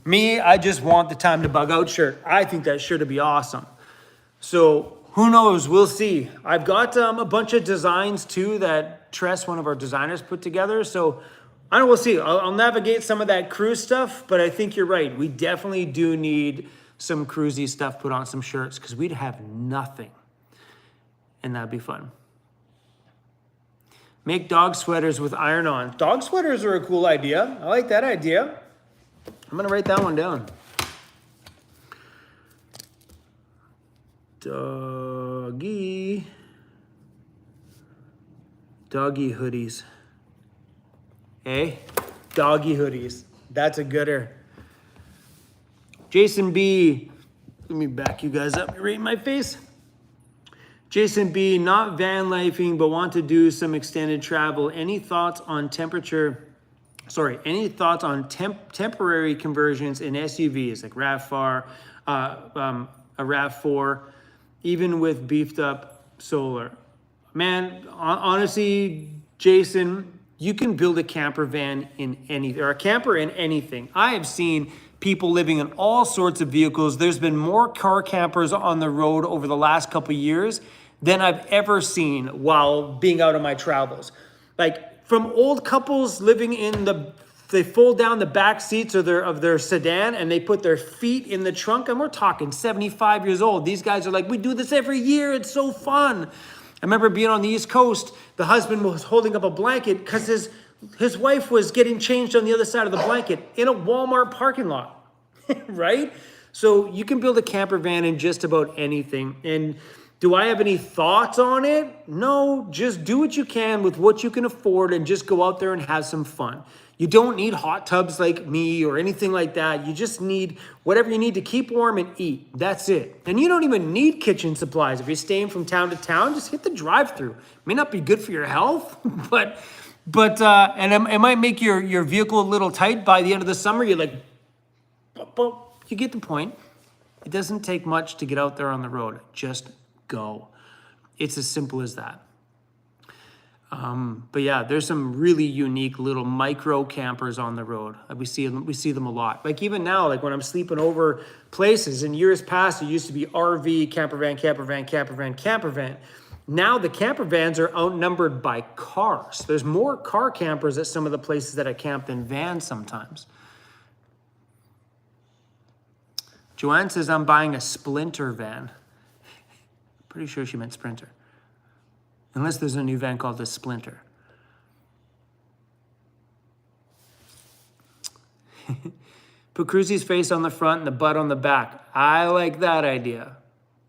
Me, I just want the Time to Bug Out shirt. I think that shirt would be awesome. So who knows? We'll see. I've got a bunch of designs too that Tress, one of our designers, put together. So I don't know, we'll see. I'll navigate some of that cruise stuff, but I think you're right. We definitely do need some cruisy stuff put on some shirts because we'd have nothing. And that'd be fun. Make dog sweaters with iron-on. Dog sweaters are a cool idea. I like that idea. I'm going to write that one down. Doggy hoodies. Hey, doggy hoodies. That's a gooder. Jason B. Let me back you guys up right in my face. Jason B, not van lifing, but want to do some extended travel. Any thoughts on temporary conversions in SUVs like RAV4, a RAV4, even with beefed up solar? Man, honestly, Jason, you can build a camper van in anything, or a camper in anything. I have seen people living in all sorts of vehicles. There's been more car campers on the road over the last couple of years than I've ever seen while being out on my travels. Like from old couples living in they fold down the back seats of their sedan and they put their feet in the trunk, and we're talking 75 years old. These guys are like, we do this every year. It's so fun. I remember being on the East Coast, the husband was holding up a blanket because his wife was getting changed on the other side of the blanket in a Walmart parking lot, right? So you can build a camper van in just about anything. And Do I have any thoughts on it? No, just do what you can with what you can afford and just go out there and have some fun. You don't need hot tubs like me or anything like that. You just need whatever you need to keep warm and eat. That's it. And you don't even need kitchen supplies. If you're staying from town to town, just hit the drive-through. May not be good for your health, but it might make your vehicle a little tight by the end of the summer. You're like, but you get the point. It doesn't take much to get out there on the road. Just go. It's as simple as that. But yeah, there's some really unique little micro campers on the road. We see them a lot. Like even now, like when I'm sleeping over places, in years past, it used to be RV, camper van, camper van, camper van, camper van. Now the camper vans are outnumbered by cars. There's more car campers at some of the places that I camp than vans sometimes. Joanne says I'm buying a Splinter van. Pretty sure she meant Sprinter. Unless there's a new van called the Splinter. Put Cruisy's face on the front and the butt on the back. I like that idea.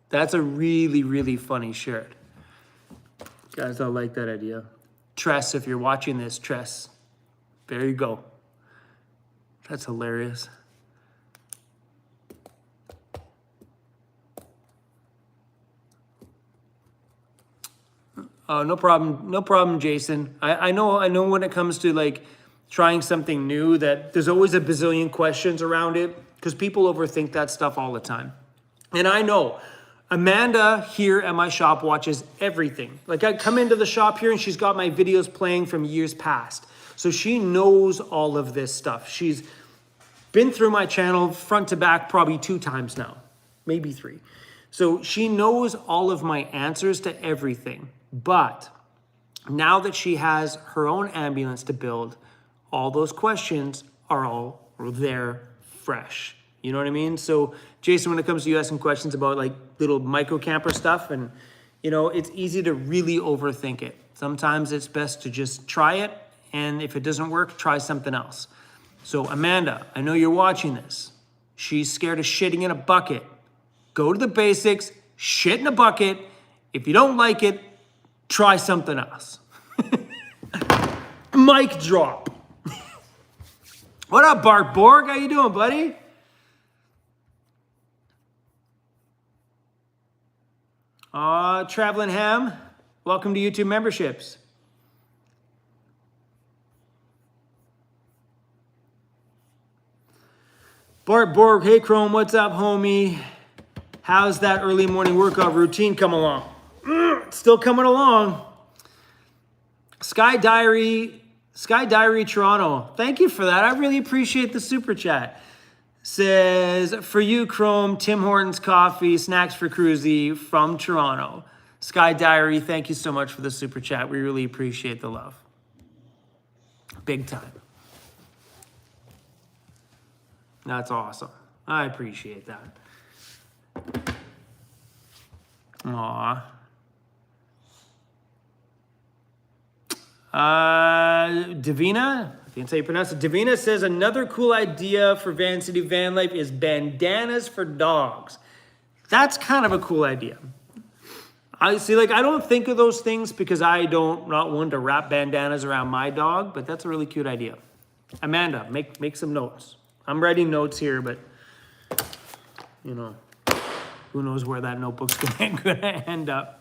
That's a really, really funny shirt. Guys, I like that idea. Tress, if you're watching this, Tress, there you go. That's hilarious. Oh, no problem, Jason. I know when it comes to like trying something new that there's always a bazillion questions around it because people overthink that stuff all the time. And I know Amanda here at my shop watches everything. Like I come into the shop here and she's got my videos playing from years past. So she knows all of this stuff. She's been through my channel front to back probably 2 times now, maybe 3. So she knows all of my answers to everything. But now that she has her own ambulance to build, all those questions are all there fresh. You know what I mean? So Jason, when it comes to you asking questions about like little micro camper stuff, and you know, it's easy to really overthink it. Sometimes it's best to just try it. And if it doesn't work, try something else. So Amanda, I know you're watching this. She's scared of shitting in a bucket. Go to the basics, shit in a bucket. If you don't like it, try something else. Mic drop. What up, Bart Borg? How you doing, buddy? Traveling Ham, welcome to YouTube memberships. Bart Borg, hey Chrome, what's up, homie? How's that early morning workout routine come along? Still coming along. Sky Diary Toronto. Thank you for that. I really appreciate the super chat. Says, for you, Chrome, Tim Hortons coffee, snacks for Cruisy from Toronto. Sky Diary, thank you so much for the super chat. We really appreciate the love. Big time. That's awesome. I appreciate that. Aw. Davina, I think that's how you pronounce it. Davina says another cool idea for Vancity Vanlife is bandanas for dogs. That's kind of a cool idea. I see, like, I don't think of those things because not one to wrap bandanas around my dog, but that's a really cute idea. Amanda, make some notes. I'm writing notes here, but you know, who knows where that notebook's gonna end up.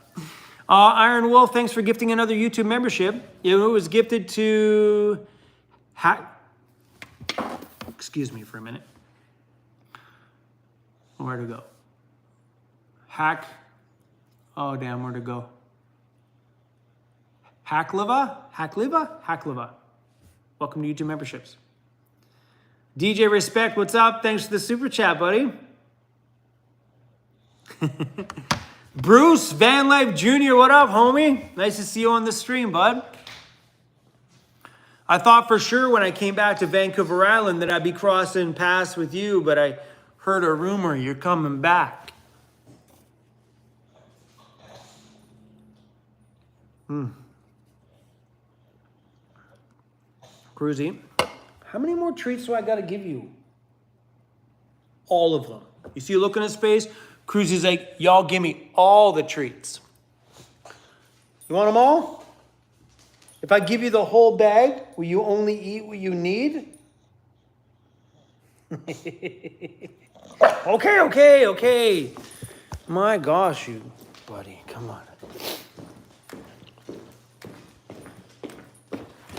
Iron Wolf, thanks for gifting another YouTube membership. It was gifted to excuse me for a minute. Where to go? Oh damn, where to go? Hackliva. Welcome to YouTube memberships. DJ Respect, what's up? Thanks for the super chat, buddy. Bruce Vanlife Jr., what up, homie? Nice to see you on the stream, bud. I thought for sure when I came back to Vancouver Island that I'd be crossing paths with you, but I heard a rumor you're coming back. Cruisy, how many more treats do I got to give you? All of them. You see a look on his face? Cruisy's like, y'all give me all the treats. You want them all? If I give you the whole bag, will you only eat what you need? Okay. My gosh, you buddy, come on.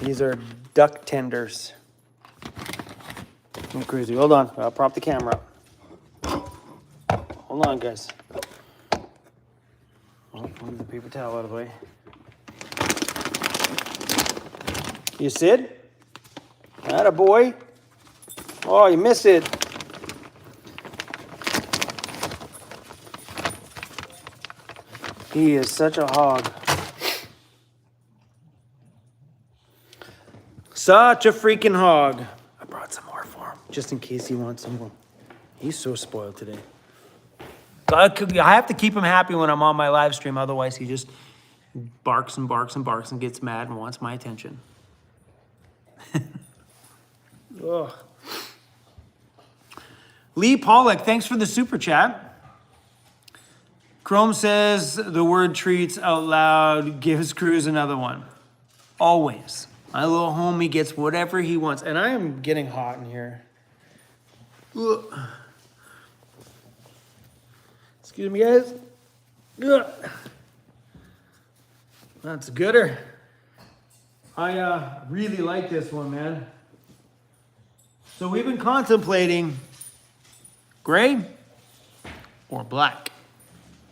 These are duck tenders. I'm crazy. Hold on, I'll prop the camera up. Hold on, guys. Oh, move the paper towel out of the way. You Sid? Atta boy. Oh, you missed it. He is such a hog. Such a freaking hog. I brought some more for him, just in case he wants some more. He's so spoiled today. I have to keep him happy when I'm on my live stream, otherwise he just barks and gets mad and wants my attention. Ugh. Lee Pollock, thanks for the super chat. Chrome says the word treats out loud gives Cruz another one. Always. My little homie gets whatever he wants. And I am getting hot in here. Ugh. Excuse me, guys. Ugh. That's gooder. I really like this one, man. So we've been contemplating gray or black.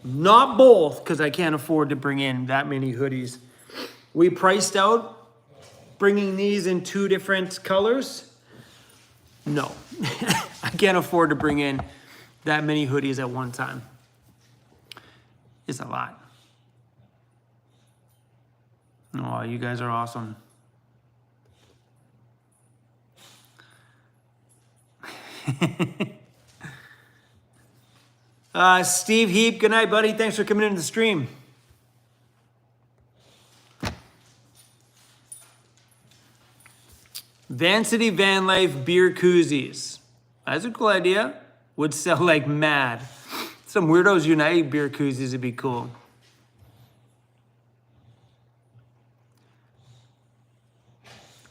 Not both, because I can't afford to bring in that many hoodies. We priced out bringing these in 2 different colors. No, I can't afford to bring in that many hoodies at one time. It's a lot. Oh, you guys are awesome. Steve Heap, good night, buddy. Thanks for coming into the stream. Vancity Vanlife beer koozies. That's a cool idea. Would sell like mad. Some Weirdos Unite beer koozies would be cool.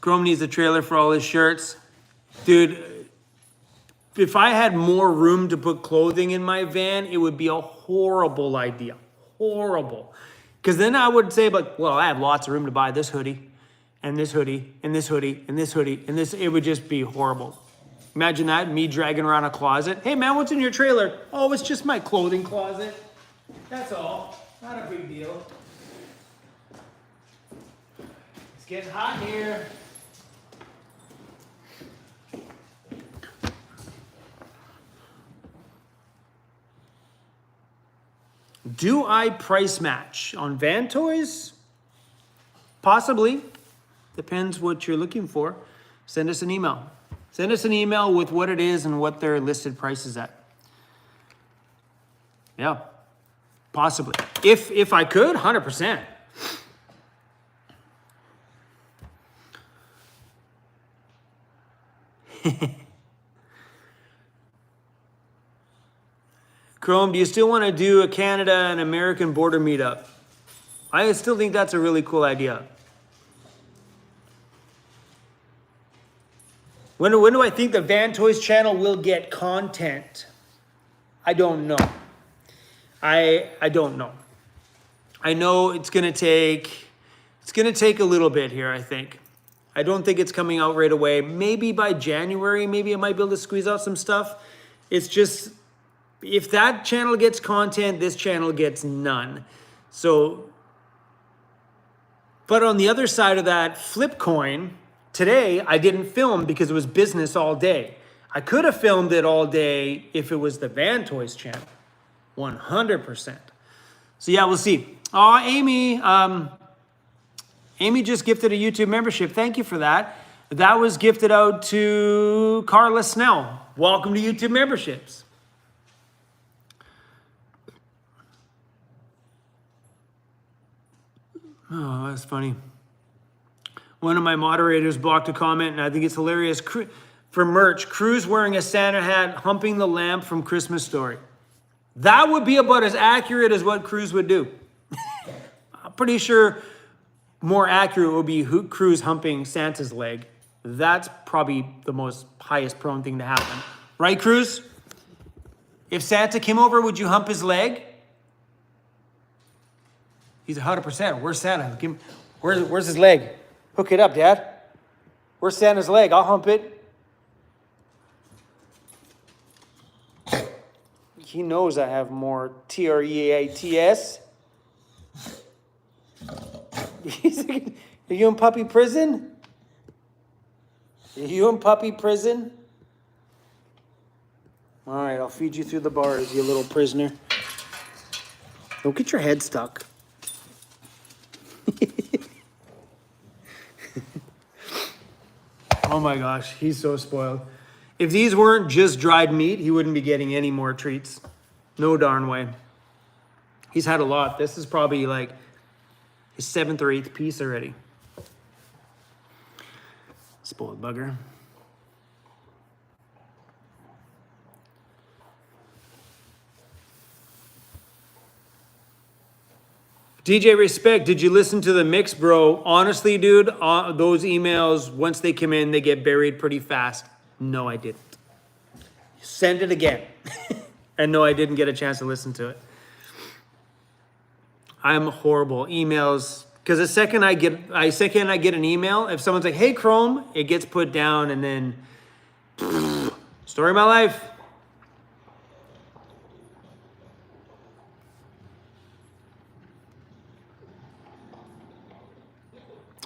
Chrome needs a trailer for all his shirts. Dude, if I had more room to put clothing in my van, it would be a horrible idea. Horrible. Because then I would say, but well, I have lots of room to buy this hoodie, and this hoodie, and this hoodie, and this hoodie, and this. It would just be horrible. Imagine that, me dragging around a closet. Hey man, what's in your trailer? Oh, it's just my clothing closet. That's all. Not a big deal. It's getting hot here. Do I price match on van toys? Possibly. Depends what you're looking for. Send us an email. Send us an email with what it is and what their listed price is at. Yeah, possibly. If I could, 100%. Chrome, do you still want to do a Canada and American border meetup? I still think that's a really cool idea. When do I think the Van Toys channel will get content? I don't know. I don't know. I know it's gonna take a little bit here, I think. I don't think it's coming out right away. Maybe by January, maybe I might be able to squeeze out some stuff. It's just, if that channel gets content, this channel gets none. So, but on the other side of that flip coin, today I didn't film because it was business all day. I could have filmed it all day if it was the Van Toys channel, 100%. So yeah, we'll see. Oh, Amy, Amy just gifted a YouTube membership. Thank you for that. That was gifted out to Carla Snell. Welcome to YouTube memberships. Oh, that's funny. One of my moderators blocked a comment, and I think it's hilarious. For merch, Cruz wearing a Santa hat, humping the lamp from Christmas Story. That would be about as accurate as what Cruz would do. I'm pretty sure more accurate would be Cruz humping Santa's leg. That's probably the most highest prone thing to happen. Right, Cruz? If Santa came over, would you hump his leg? He's 100%. Where's Santa? Where's his leg? Hook it up, Dad. Where's Santa's leg? I'll hump it. He knows I have more TREATS. He's like, are you in puppy prison? Are you in puppy prison? All right, I'll feed you through the bars, you little prisoner. Don't get your head stuck. Oh my gosh, he's so spoiled. If these weren't just dried meat, he wouldn't be getting any more treats. No darn way. He's had a lot. This is probably like his 7th or 8th piece already. Spoiled bugger. DJ Respect, did you listen to the mix, bro? Honestly, dude, those emails, once they come in, they get buried pretty fast. No, I didn't. Send it again. And no, I didn't get a chance to listen to it. I'm horrible. Emails, because the second I get an email, if someone's like, hey, Chrome, it gets put down and then, story of my life.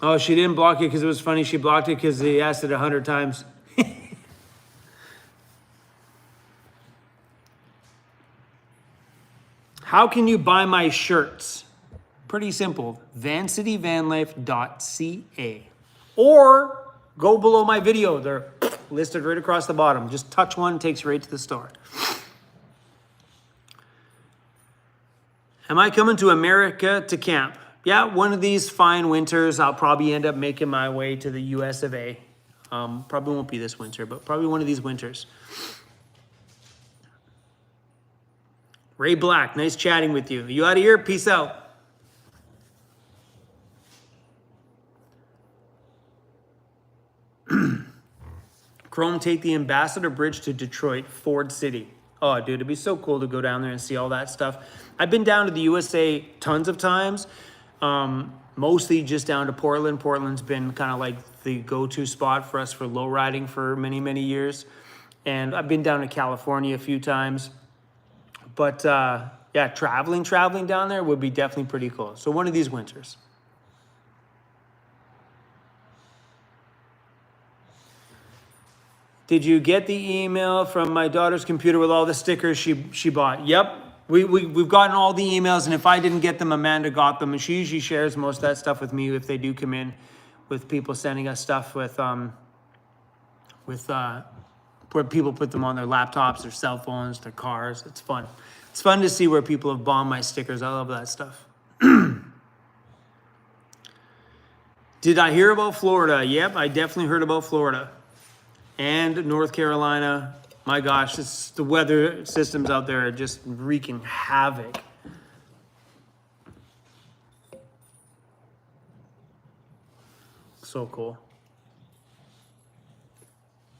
Oh, she didn't block it because it was funny. She blocked it because he asked it 100 times. How can you buy my shirts? Pretty simple. VancityVanlife.ca. Or go below my video. They're listed right across the bottom. Just touch one, takes you right to the store. Am I coming to America to camp? Yeah, one of these fine winters, I'll probably end up making my way to the US of A. Probably won't be this winter, but probably one of these winters. Ray Black, nice chatting with you. You out of here? Peace out. Chrome, take the Ambassador Bridge to Detroit, Ford City. Oh, dude, it'd be so cool to go down there and see all that stuff. I've been down to the USA tons of times. Mostly just down to Portland. Portland's been kind of like the go-to spot for us for low riding for many, many years. And I've been down to California a few times. But yeah, traveling down there would be definitely pretty cool. So one of these winters. Did you get the email from my daughter's computer with all the stickers she bought? Yep. We've gotten all the emails, and if I didn't get them, Amanda got them, and she usually shares most of that stuff with me if they do come in, with people sending us stuff with where people put them on their laptops, their cell phones, their cars. It's fun. It's fun to see where people have bombed my stickers. I love that stuff. Did I hear about Florida? Yep, I definitely heard about Florida and North Carolina. My gosh, the weather systems out there are just wreaking havoc. So cool.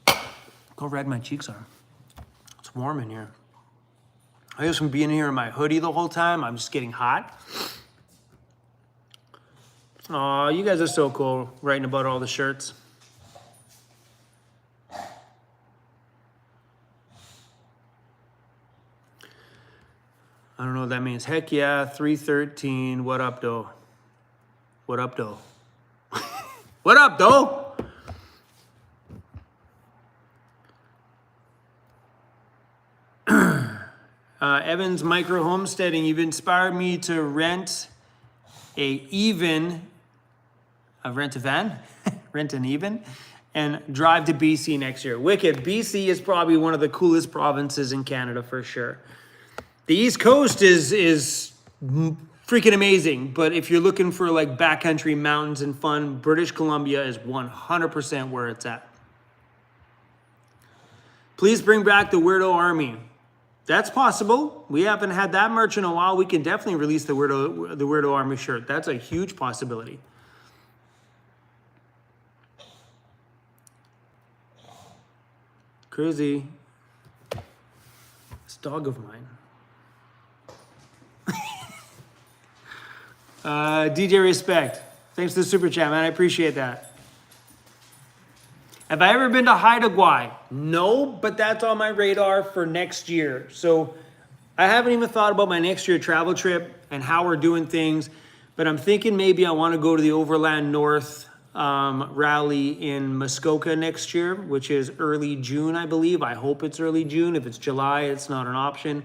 Look how red my cheeks are. It's warm in here. I guess from being here in my hoodie the whole time, I'm just getting hot. Aw, you guys are so cool writing about all the shirts. I don't know what that means. Heck yeah, 313. What up, though? What up, though? What up, though? Evans Micro Homesteading, you've inspired me to rent a van, rent an even, and drive to BC next year. Wicked. BC is probably one of the coolest provinces in Canada for sure. The East Coast is freaking amazing, but if you're looking for like backcountry mountains and fun, British Columbia is 100% where it's at. Please bring back the Weirdo Army. That's possible. We haven't had that merch in a while. We can definitely release the Weirdo Army shirt. That's a huge possibility. Cruisy. This dog of mine. DJ Respect. Thanks for the super chat, man. I appreciate that. Have I ever been to Haida Gwaii? No, but that's on my radar for next year. So I haven't even thought about my next year travel trip and how we're doing things, but I'm thinking maybe I want to go to the Overland North rally in Muskoka next year, which is early June, I believe. I hope it's early June. If it's July, it's not an option.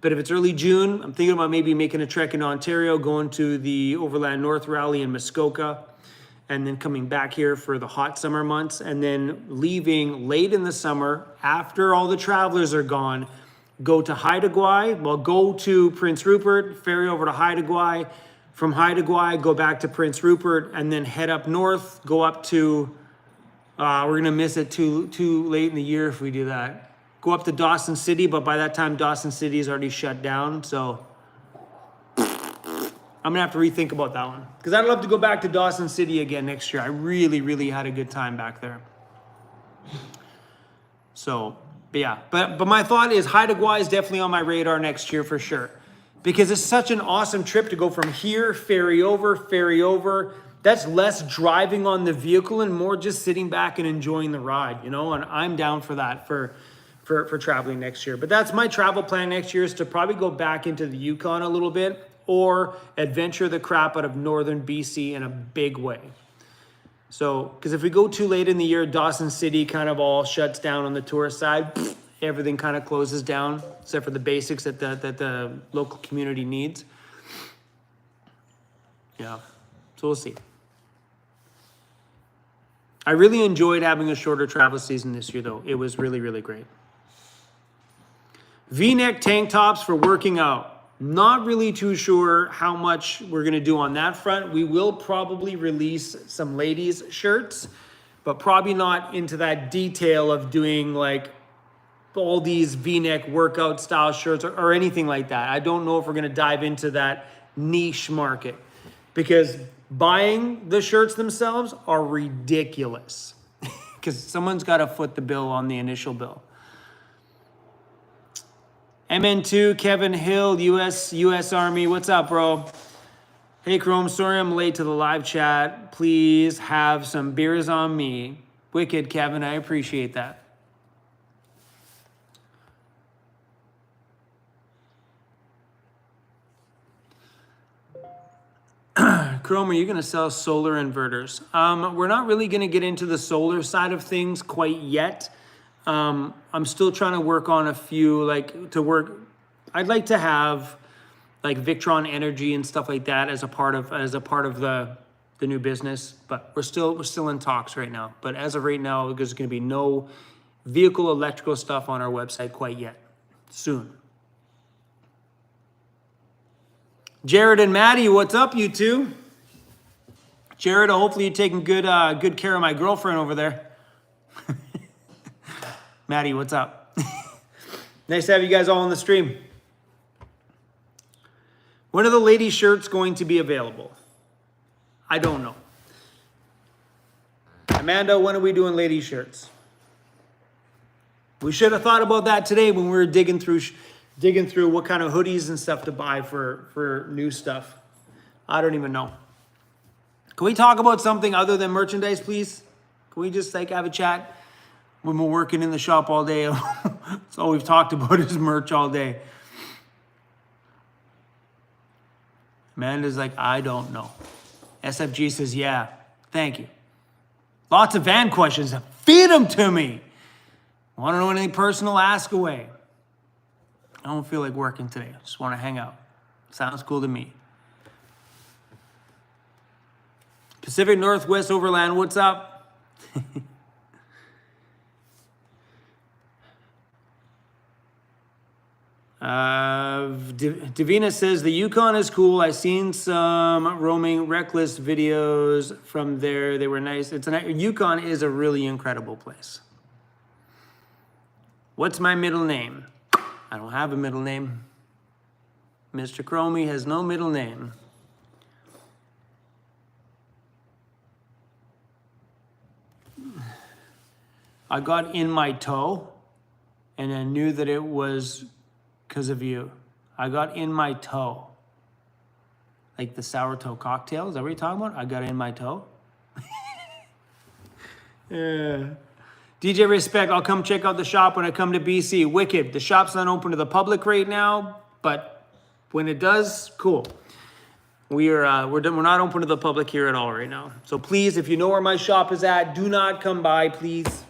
But if it's early June, I'm thinking about maybe making a trek in Ontario, going to the Overland North rally in Muskoka, and then coming back here for the hot summer months, and then leaving late in the summer after all the travelers are gone, go to Haida Gwaii. Well, go to Prince Rupert, ferry over to Haida Gwaii. From Haida Gwaii, go back to Prince Rupert, and then head up north, go up to, we're gonna miss it too late in the year if we do that. Go up to Dawson City, but by that time, Dawson City is already shut down, so I'm gonna have to rethink about that one. Because I'd love to go back to Dawson City again next year. I really, really had a good time back there. So, but yeah. But my thought is Haida Gwaii is definitely on my radar next year for sure. Because it's such an awesome trip to go from here, ferry over. That's less driving on the vehicle and more just sitting back and enjoying the ride, you know? And I'm down for that for traveling next year. But that's my travel plan next year, is to probably go back into the Yukon a little bit or adventure the crap out of northern BC in a big way. So, because if we go too late in the year, Dawson City kind of all shuts down on the tourist side. Everything kind of closes down, except for the basics that the local community needs. Yeah, so we'll see. I really enjoyed having a shorter travel season this year, though. It was really, really great. V-neck tank tops for working out. Not really too sure how much we're going to do on that front. We will probably release some ladies' shirts, but probably not into that detail of doing like all these V-neck workout style shirts or anything like that. I don't know if we're going to dive into that niche market, because buying the shirts themselves are ridiculous because someone's got to foot the bill on the initial bill. MN2, Kevin Hill, US Army. What's up, bro? Hey, Chrome, sorry I'm late to the live chat. Please have some beers on me. Wicked, Kevin, I appreciate that. Chrome, are you going to sell solar inverters? We're not really going to get into the solar side of things quite yet. I'm still trying to work on a few, I'd like to have like Victron Energy and stuff like that as a part of the new business, but we're still in talks right now. But as of right now, there's going to be no vehicle electrical stuff on our website quite yet. Soon. Jared and Maddie, what's up, you two? Jared, hopefully you're taking good care of my girlfriend over there. Maddie, what's up? Nice to have you guys all on the stream. When are the lady shirts going to be available? I don't know. Amanda, when are we doing lady shirts? We should have thought about that today when we were digging through what kind of hoodies and stuff to buy for new stuff. I don't even know. Can we talk about something other than merchandise, please? Can we just have a chat? When we're working in the shop all day, that's all we've talked about is merch all day. Amanda's like, I don't know. SFG says, yeah, thank you. Lots of van questions. Feed them to me. Want to know anything personal? Ask away. I don't feel like working today. I just want to hang out. Sounds cool to me. Pacific Northwest Overland, what's up? Davina says the Yukon is cool. I've seen some roaming reckless videos from there. They were nice. Yukon is a really incredible place. What's my middle name? I don't have a middle name. Mr. Chromie has no middle name. I got in my toe and I knew that it was because of you. I got in my toe. Like the sour toe cocktail, is that what you're talking about? I got in my toe? Yeah. DJ Respect, I'll come check out the shop when I come to BC. Wicked. The shop's not open to the public right now, but when it does, cool. We're not open to the public here at all right now. So please, if you know where my shop is at, do not come by, please.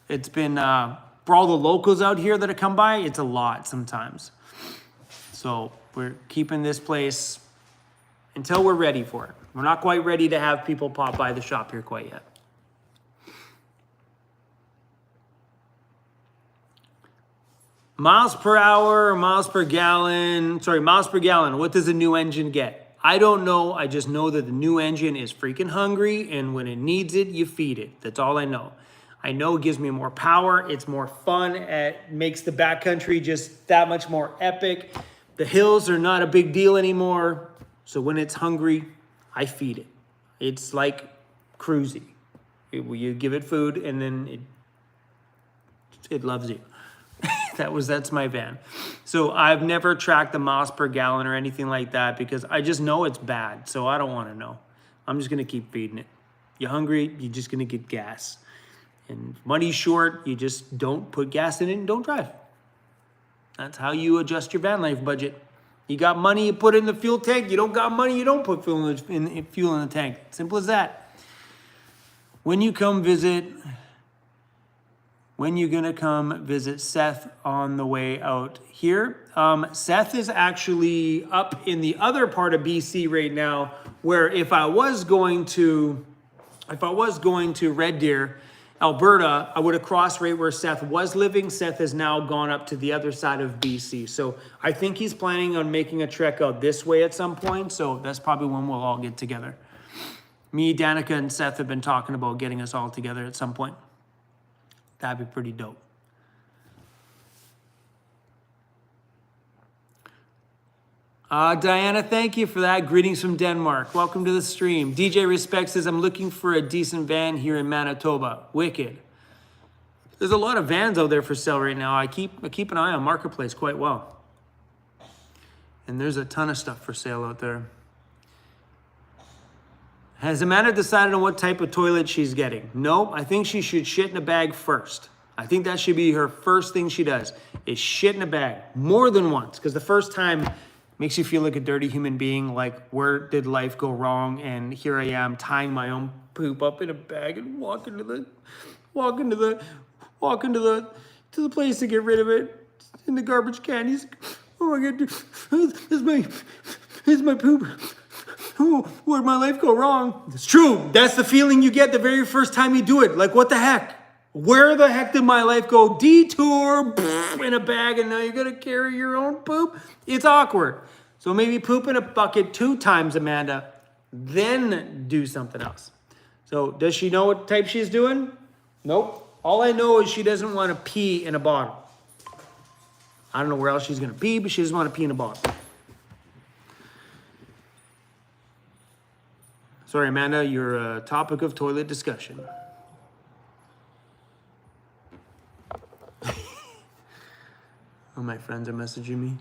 It's been, for all the locals out here that have come by, it's a lot sometimes. So we're keeping this place until we're ready for it. We're not quite ready to have people pop by the shop here quite yet. Miles per hour, miles per gallon, what does a new engine get? I don't know, I just know that the new engine is freaking hungry, and when it needs it, you feed it. That's all I know. I know it gives me more power, it's more fun, it makes the backcountry just that much more epic. The hills are not a big deal anymore, so when it's hungry, I feed it. It's like Cruisy. You give it food, and then it loves you. That's my van. So I've never tracked the miles per gallon or anything like that because I just know it's bad. So I don't want to know. I'm just going to keep feeding it. You're hungry, you're just going to get gas. And money's short, you just don't put gas in it and don't drive. That's how you adjust your van life budget. You got money, you put it in the fuel tank. You don't got money, you don't put fuel in the tank. Simple as that. When you come visit... When you gonna come visit Seth on the way out here? Seth is actually up in the other part of BC right now, where if I was going to Red Deer, Alberta, I would have crossed right where Seth was living. Seth has now gone up to the other side of BC. So I think he's planning on making a trek out this way at some point. So that's probably when we'll all get together. Me, Danica, and Seth have been talking about getting us all together at some point. That'd be pretty dope. Diana, thank you for that. Greetings from Denmark. Welcome to the stream. DJ Respect says, I'm looking for a decent van here in Manitoba. Wicked. There's a lot of vans out there for sale right now. I keep an eye on Marketplace quite well. And there's a ton of stuff for sale out there. Has Amanda decided on what type of toilet she's getting? Nope, I think she should shit in a bag first. I think that should be her first thing she does, is shit in a bag, more than once. Because the first time makes you feel like a dirty human being, like where did life go wrong? And here I am tying my own poop up in a bag and walking to the place to get rid of it in the garbage can. Oh my God, here's my poop. Where'd my life go wrong? It's true. That's the feeling you get the very first time you do it. Like, what the heck? Where the heck did my life go? Detour in a bag, and now you're going to carry your own poop? It's awkward. So maybe poop in a bucket 2 times, Amanda, then do something else. So does she know what type she's doing? Nope. All I know is she doesn't want to pee in a bottle. I don't know where else she's going to pee, but she doesn't want to pee in a bottle. Sorry, Amanda, you're a topic of toilet discussion. Oh, my friends are messaging me.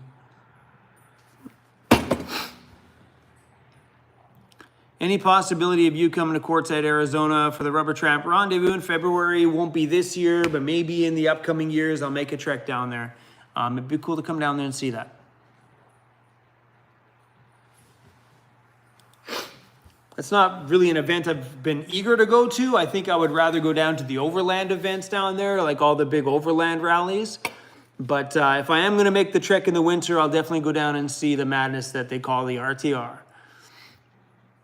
Any possibility of you coming to Quartzsite, Arizona for the Rubber Tramp Rendezvous in February? Won't be this year, but maybe in the upcoming years, I'll make a trek down there. It'd be cool to come down there and see that. It's not really an event I've been eager to go to. I think I would rather go down to the overland events down there, like all the big overland rallies. But if I am going to make the trek in the winter, I'll definitely go down and see the madness that they call the RTR.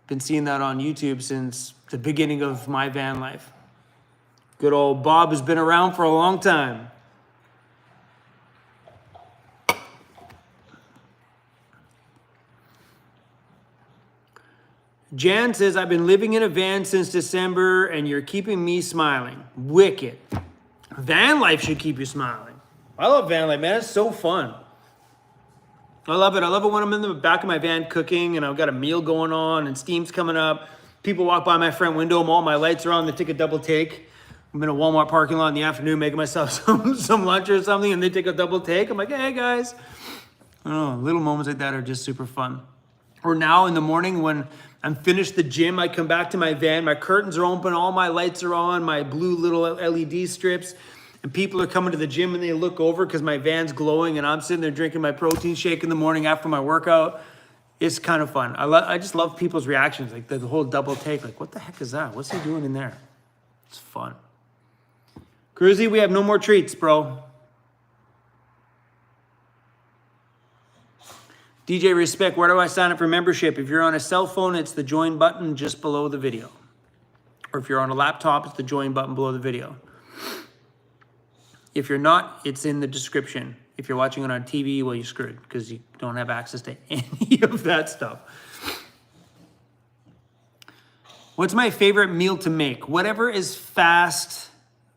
Been seeing that on YouTube since the beginning of my van life. Good old Bob has been around for a long time. Jan says, I've been living in a van since December and you're keeping me smiling. Wicked. Van life should keep you smiling. I love van life, man. It's so fun. I love it. I love it when I'm in the back of my van cooking and I've got a meal going on and steam's coming up. People walk by my front window and all my lights are on. They take a double take. I'm in a Walmart parking lot in the afternoon making myself some lunch or something and they take a double take. I'm like, hey guys. I don't know, little moments like that are just super fun. Or now in the morning when I'm finished the gym, I come back to my van, my curtains are open, all my lights are on, my blue little LED strips, and people are coming to the gym and they look over because my van's glowing and I'm sitting there drinking my protein shake in the morning after my workout. It's kind of fun. I just love people's reactions, like the whole double take, like what the heck is that? What's he doing in there? It's fun. Cruisy, we have no more treats, bro. DJ Respect, where do I sign up for membership? If you're on a cell phone, it's the join button just below the video. Or if you're on a laptop, it's the join button below the video. If you're not, it's in the description. If you're watching it on TV, well, you're screwed because you don't have access to any of that stuff. What's my favorite meal to make? Whatever is fast.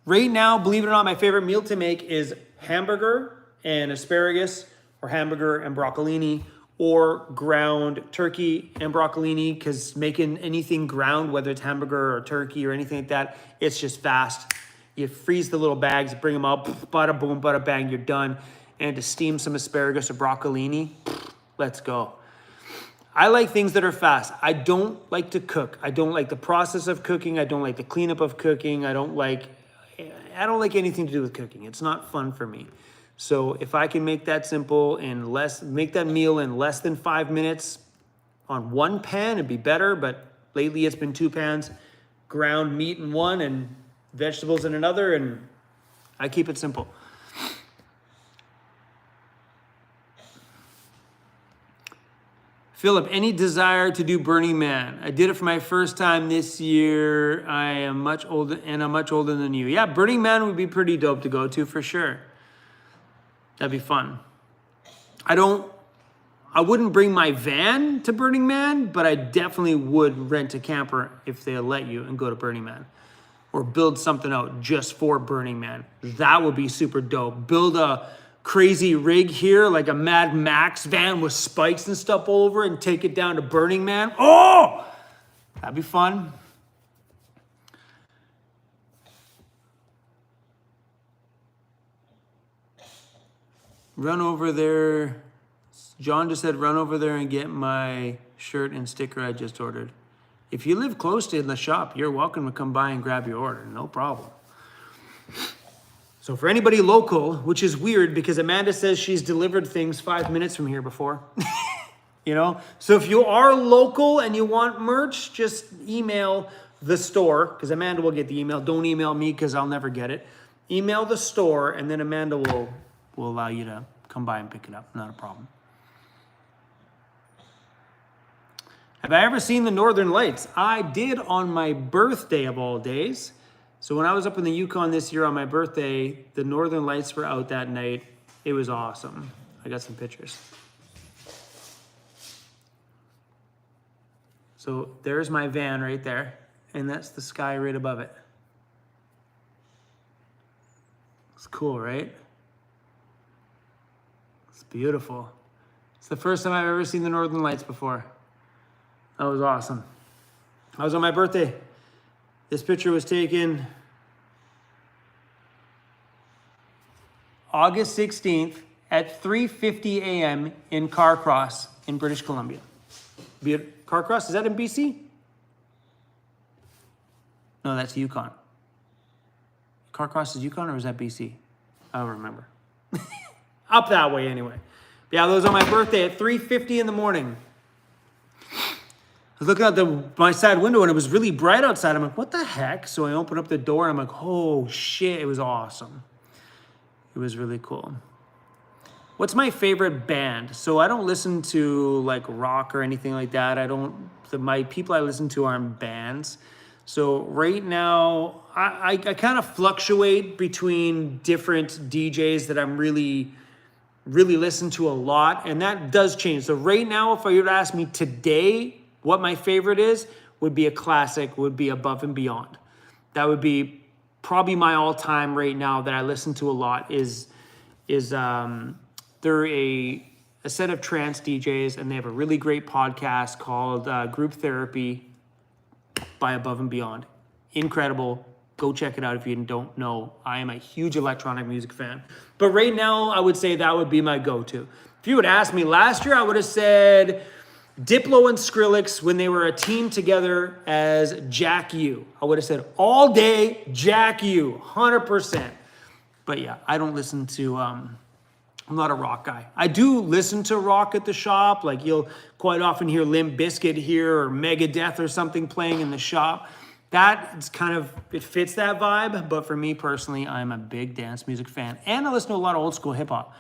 Right now, believe it or not, my favorite meal to make is hamburger and asparagus or hamburger and broccolini or ground turkey and broccolini because making anything ground, whether it's hamburger or turkey or anything like that, it's just fast. You freeze the little bags, bring them out, bada boom, bada bang, you're done. And to steam some asparagus or broccolini, let's go. I like things that are fast. I don't like to cook. I don't like the process of cooking. I don't like the cleanup of cooking. I don't like anything to do with cooking. It's not fun for me. So if I can make that simple and make that meal in less than 5 minutes on one pan, it'd be better. But lately it's been 2 pans, ground meat in one and vegetables in another, and I keep it simple. Philip, any desire to do Burning Man? I did it for my first time this year. I'm much older than you. Yeah, Burning Man would be pretty dope to go to for sure. That'd be fun. I wouldn't bring my van to Burning Man, but I definitely would rent a camper if they'll let you and go to Burning Man. Or build something out just for Burning Man. That would be super dope. Build a crazy rig here, like a Mad Max van with spikes and stuff all over and take it down to Burning Man. Oh, that'd be fun. Run over there. John just said run over there and get my shirt and sticker I just ordered. If you live close to the shop, you're welcome to come by and grab your order. No problem. So for anybody local, which is weird because Amanda says she's delivered things 5 minutes from here before. You know? So if you are local and you want merch, just email the store because Amanda will get the email. Don't email me because I'll never get it. Email the store and then Amanda will allow you to come by and pick it up. Not a problem. Have I ever seen the Northern Lights? I did on my birthday of all days. So when I was up in the Yukon this year on my birthday, the Northern Lights were out that night. It was awesome. I got some pictures. So there's my van right there, and that's the sky right above it. It's cool, right? It's beautiful. It's the first time I've ever seen the Northern Lights before. That was awesome. I was on my birthday. This picture was taken August 16th at 3:50 a.m. in Carcross in British Columbia. Carcross, is that in BC? No, that's Yukon. Carcross is Yukon or is that BC? I don't remember. Up that way anyway. Yeah, that was on my birthday at 3:50 in the morning. I was looking out my side window and it was really bright outside. I'm like, what the heck? So I opened up the door and I'm like, oh shit, it was awesome. It was really cool. What's my favorite band? So I don't listen to like rock or anything like that. My people I listen to are in bands. So right now, I kind of fluctuate between different DJs that I'm really listen to a lot. And that does change. So right now, if you were to ask me today, what my favorite is, would be a classic, would be Above and Beyond. That would be probably my all-time right now that I listen to a lot is is they're a set of trance DJs, and they have a really great podcast called Group Therapy by Above and Beyond. Incredible. Go check it out if you don't know. I am a huge electronic music fan. But right now, I would say that would be my go-to. If you would ask me last year, I would have said Diplo and Skrillex when they were a team together as Jack U. I would have said all day Jack U, 100%. But yeah, I don't listen to, I'm not a rock guy. I do listen to rock at the shop. Like you'll quite often hear Limp Bizkit here or Megadeth or something playing in the shop. That is kind of, it fits that vibe. But for me personally, I'm a big dance music fan. And I listen to a lot of old school hip hop.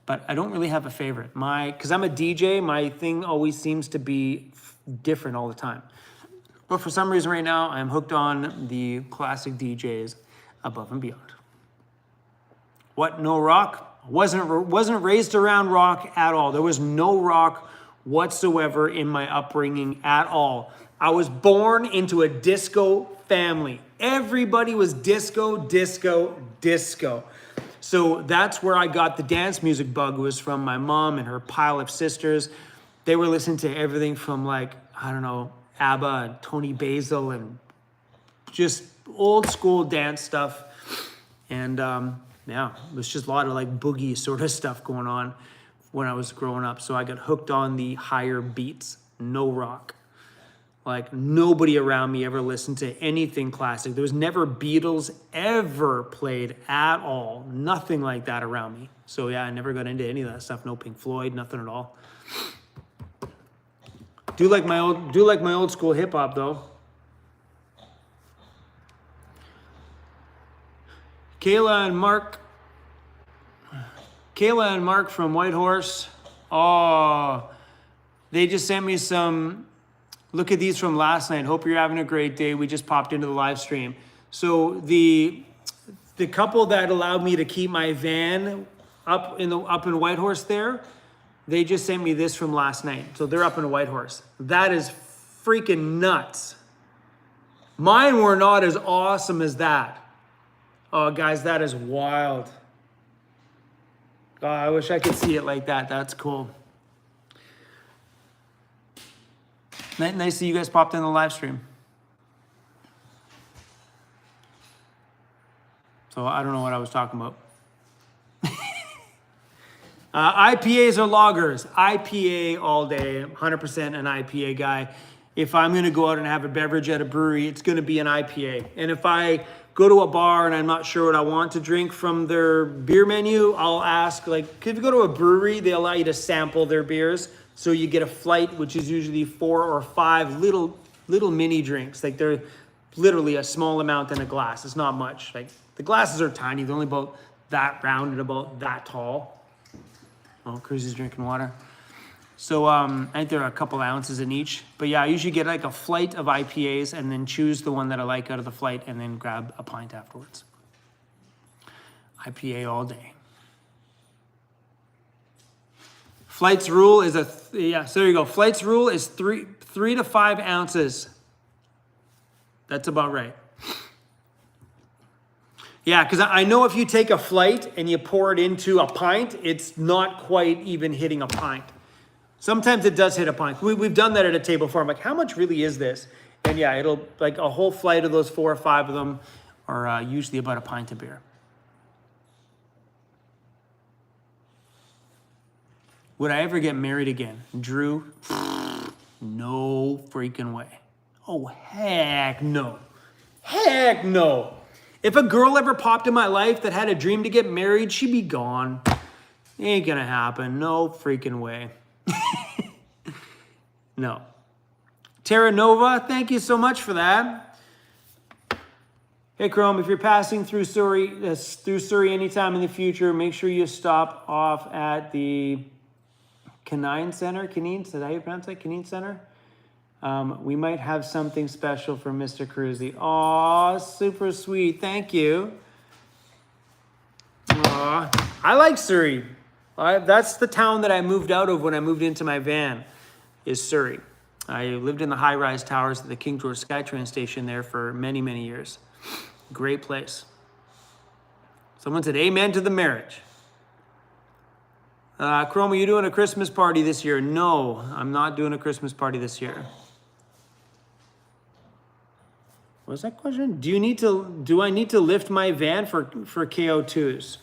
But I don't really have a favorite. Because I'm a DJ, my thing always seems to be different all the time. But for some reason right now, I'm hooked on the classic DJs Above and Beyond. What, no rock? Wasn't raised around rock at all. There was no rock whatsoever in my upbringing at all. I was born into a disco family. Everybody was disco, disco, disco. So that's where I got the dance music bug, was from my mom and her pile of sisters. They were listening to everything from like, I don't know, ABBA and Tony Basil and just old school dance stuff. And yeah, it was just a lot of like boogie sort of stuff going on when I was growing up. So I got hooked on the higher beats, no rock. Like nobody around me ever listened to anything classic. There was never Beatles ever played at all. Nothing like that around me. So yeah, I never got into any of that stuff. No Pink Floyd, nothing at all. Do like my old school hip hop though. Kayla and Mark from Whitehorse. Oh, they just sent me some. Look at these from last night. Hope you're having a great day. We just popped into the live stream. So the couple that allowed me to keep my van up in Whitehorse there, they just sent me this from last night. So they're up in Whitehorse. That is freaking nuts. Mine were not as awesome as that. Oh, guys, that is wild. Oh, I wish I could see it like that. That's cool. Nice that you guys popped in the live stream. So I don't know what I was talking about. IPAs or lagers? IPA all day. 100% an IPA guy. If I'm going to go out and have a beverage at a brewery, it's going to be an IPA. And if I go to a bar and I'm not sure what I want to drink from their beer menu, I'll ask, like, if you go to a brewery, they allow you to sample their beers. So you get a flight, which is usually 4 or 5 little mini drinks. Like they're literally a small amount in a glass. It's not much. Like the glasses are tiny. They're only about that round and about that tall. Oh, Cruisy's drinking water. So I think there are a couple ounces in each. But yeah, I usually get like a flight of IPAs and then choose the one that I like out of the flight and then grab a pint afterwards. IPA all day. Flight's rule is so there you go. Flight's rule is 3 to 5 ounces. That's about right. Yeah, because I know if you take a flight and you pour it into a pint, it's not quite even hitting a pint. Sometimes it does hit a pint. We've done that at a table before. I'm like, how much really is this? And yeah, it'll, like a whole flight of those 4 or 5 of them are usually about a pint of beer. Would I ever get married again? Drew? No freaking way. Oh, heck no. Heck no. If a girl ever popped in my life that had a dream to get married, she'd be gone. Ain't gonna happen. No freaking way. No. Terra Nova, thank you so much for that. Hey, Chrome, if you're passing through Surrey anytime in the future, make sure you stop off at the Canine Center. Canine, is that how you pronounce it? Canine Center? We might have something special for Mr. Cruisy. Aw, super sweet. Thank you. Aw, I like Surrey. That's the town that I moved out of when I moved into my van, is Surrey. I lived in the high-rise towers at the King George SkyTrain station there for many, many years. Great place. Someone said amen to the marriage. Chroma, you doing a Christmas party this year? No, I'm not doing a Christmas party this year. What's that question? Do I need to lift my van for KO2s?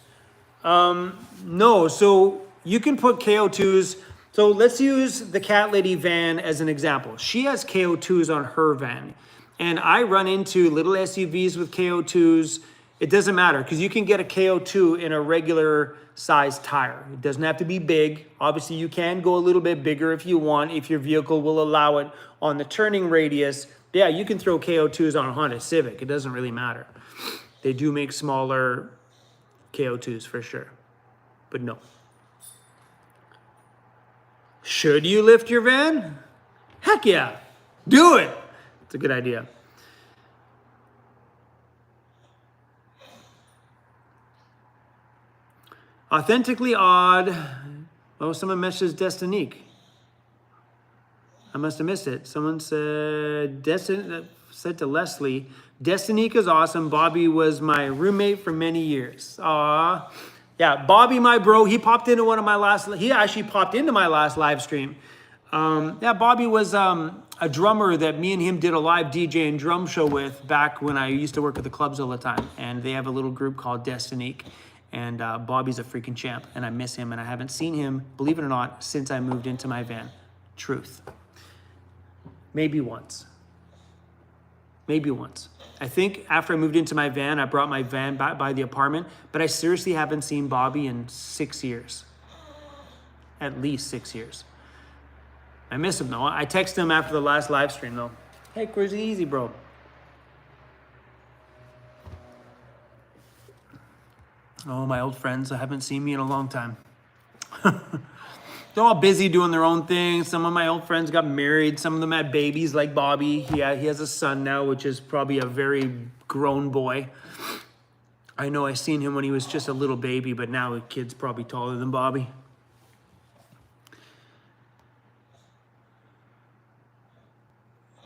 No, so you can put KO2s. So let's use the cat lady van as an example. She has KO2s on her van. And I run into little SUVs with KO2s. It doesn't matter because you can get a KO2 in a regular size tire. It doesn't have to be big. Obviously, you can go a little bit bigger if you want, if your vehicle will allow it on the turning radius. Yeah, you can throw KO2s on a Honda Civic. It doesn't really matter. They do make smaller KO2s for sure, but no. Should you lift your van? Heck yeah, do it. It's a good idea. Authentically odd. Oh, someone messaged Destinique. I must have missed it. Someone said said to Leslie, Destinique is awesome. Bobby was my roommate for many years. Aw. Yeah, Bobby, my bro, he actually popped into my last live stream. Yeah, Bobby was a drummer that me and him did a live DJ and drum show with back when I used to work at the clubs all the time. And they have a little group called Destinique. And Bobby's a freaking champ, and I miss him, and I haven't seen him, believe it or not, since I moved into my van. Truth. Maybe once. Maybe once. I think after I moved into my van, I brought my van back by the apartment, but I seriously haven't seen Bobby in 6 years. At least 6 years. I miss him, though. I texted him after the last live stream, though. Hey, Cruisy, easy, bro. Oh, my old friends, I haven't seen me in a long time. They're all busy doing their own thing. Some of my old friends got married. Some of them had babies like Bobby. He has a son now, which is probably a very grown boy. I know I seen him when he was just a little baby, but now the kid's probably taller than Bobby.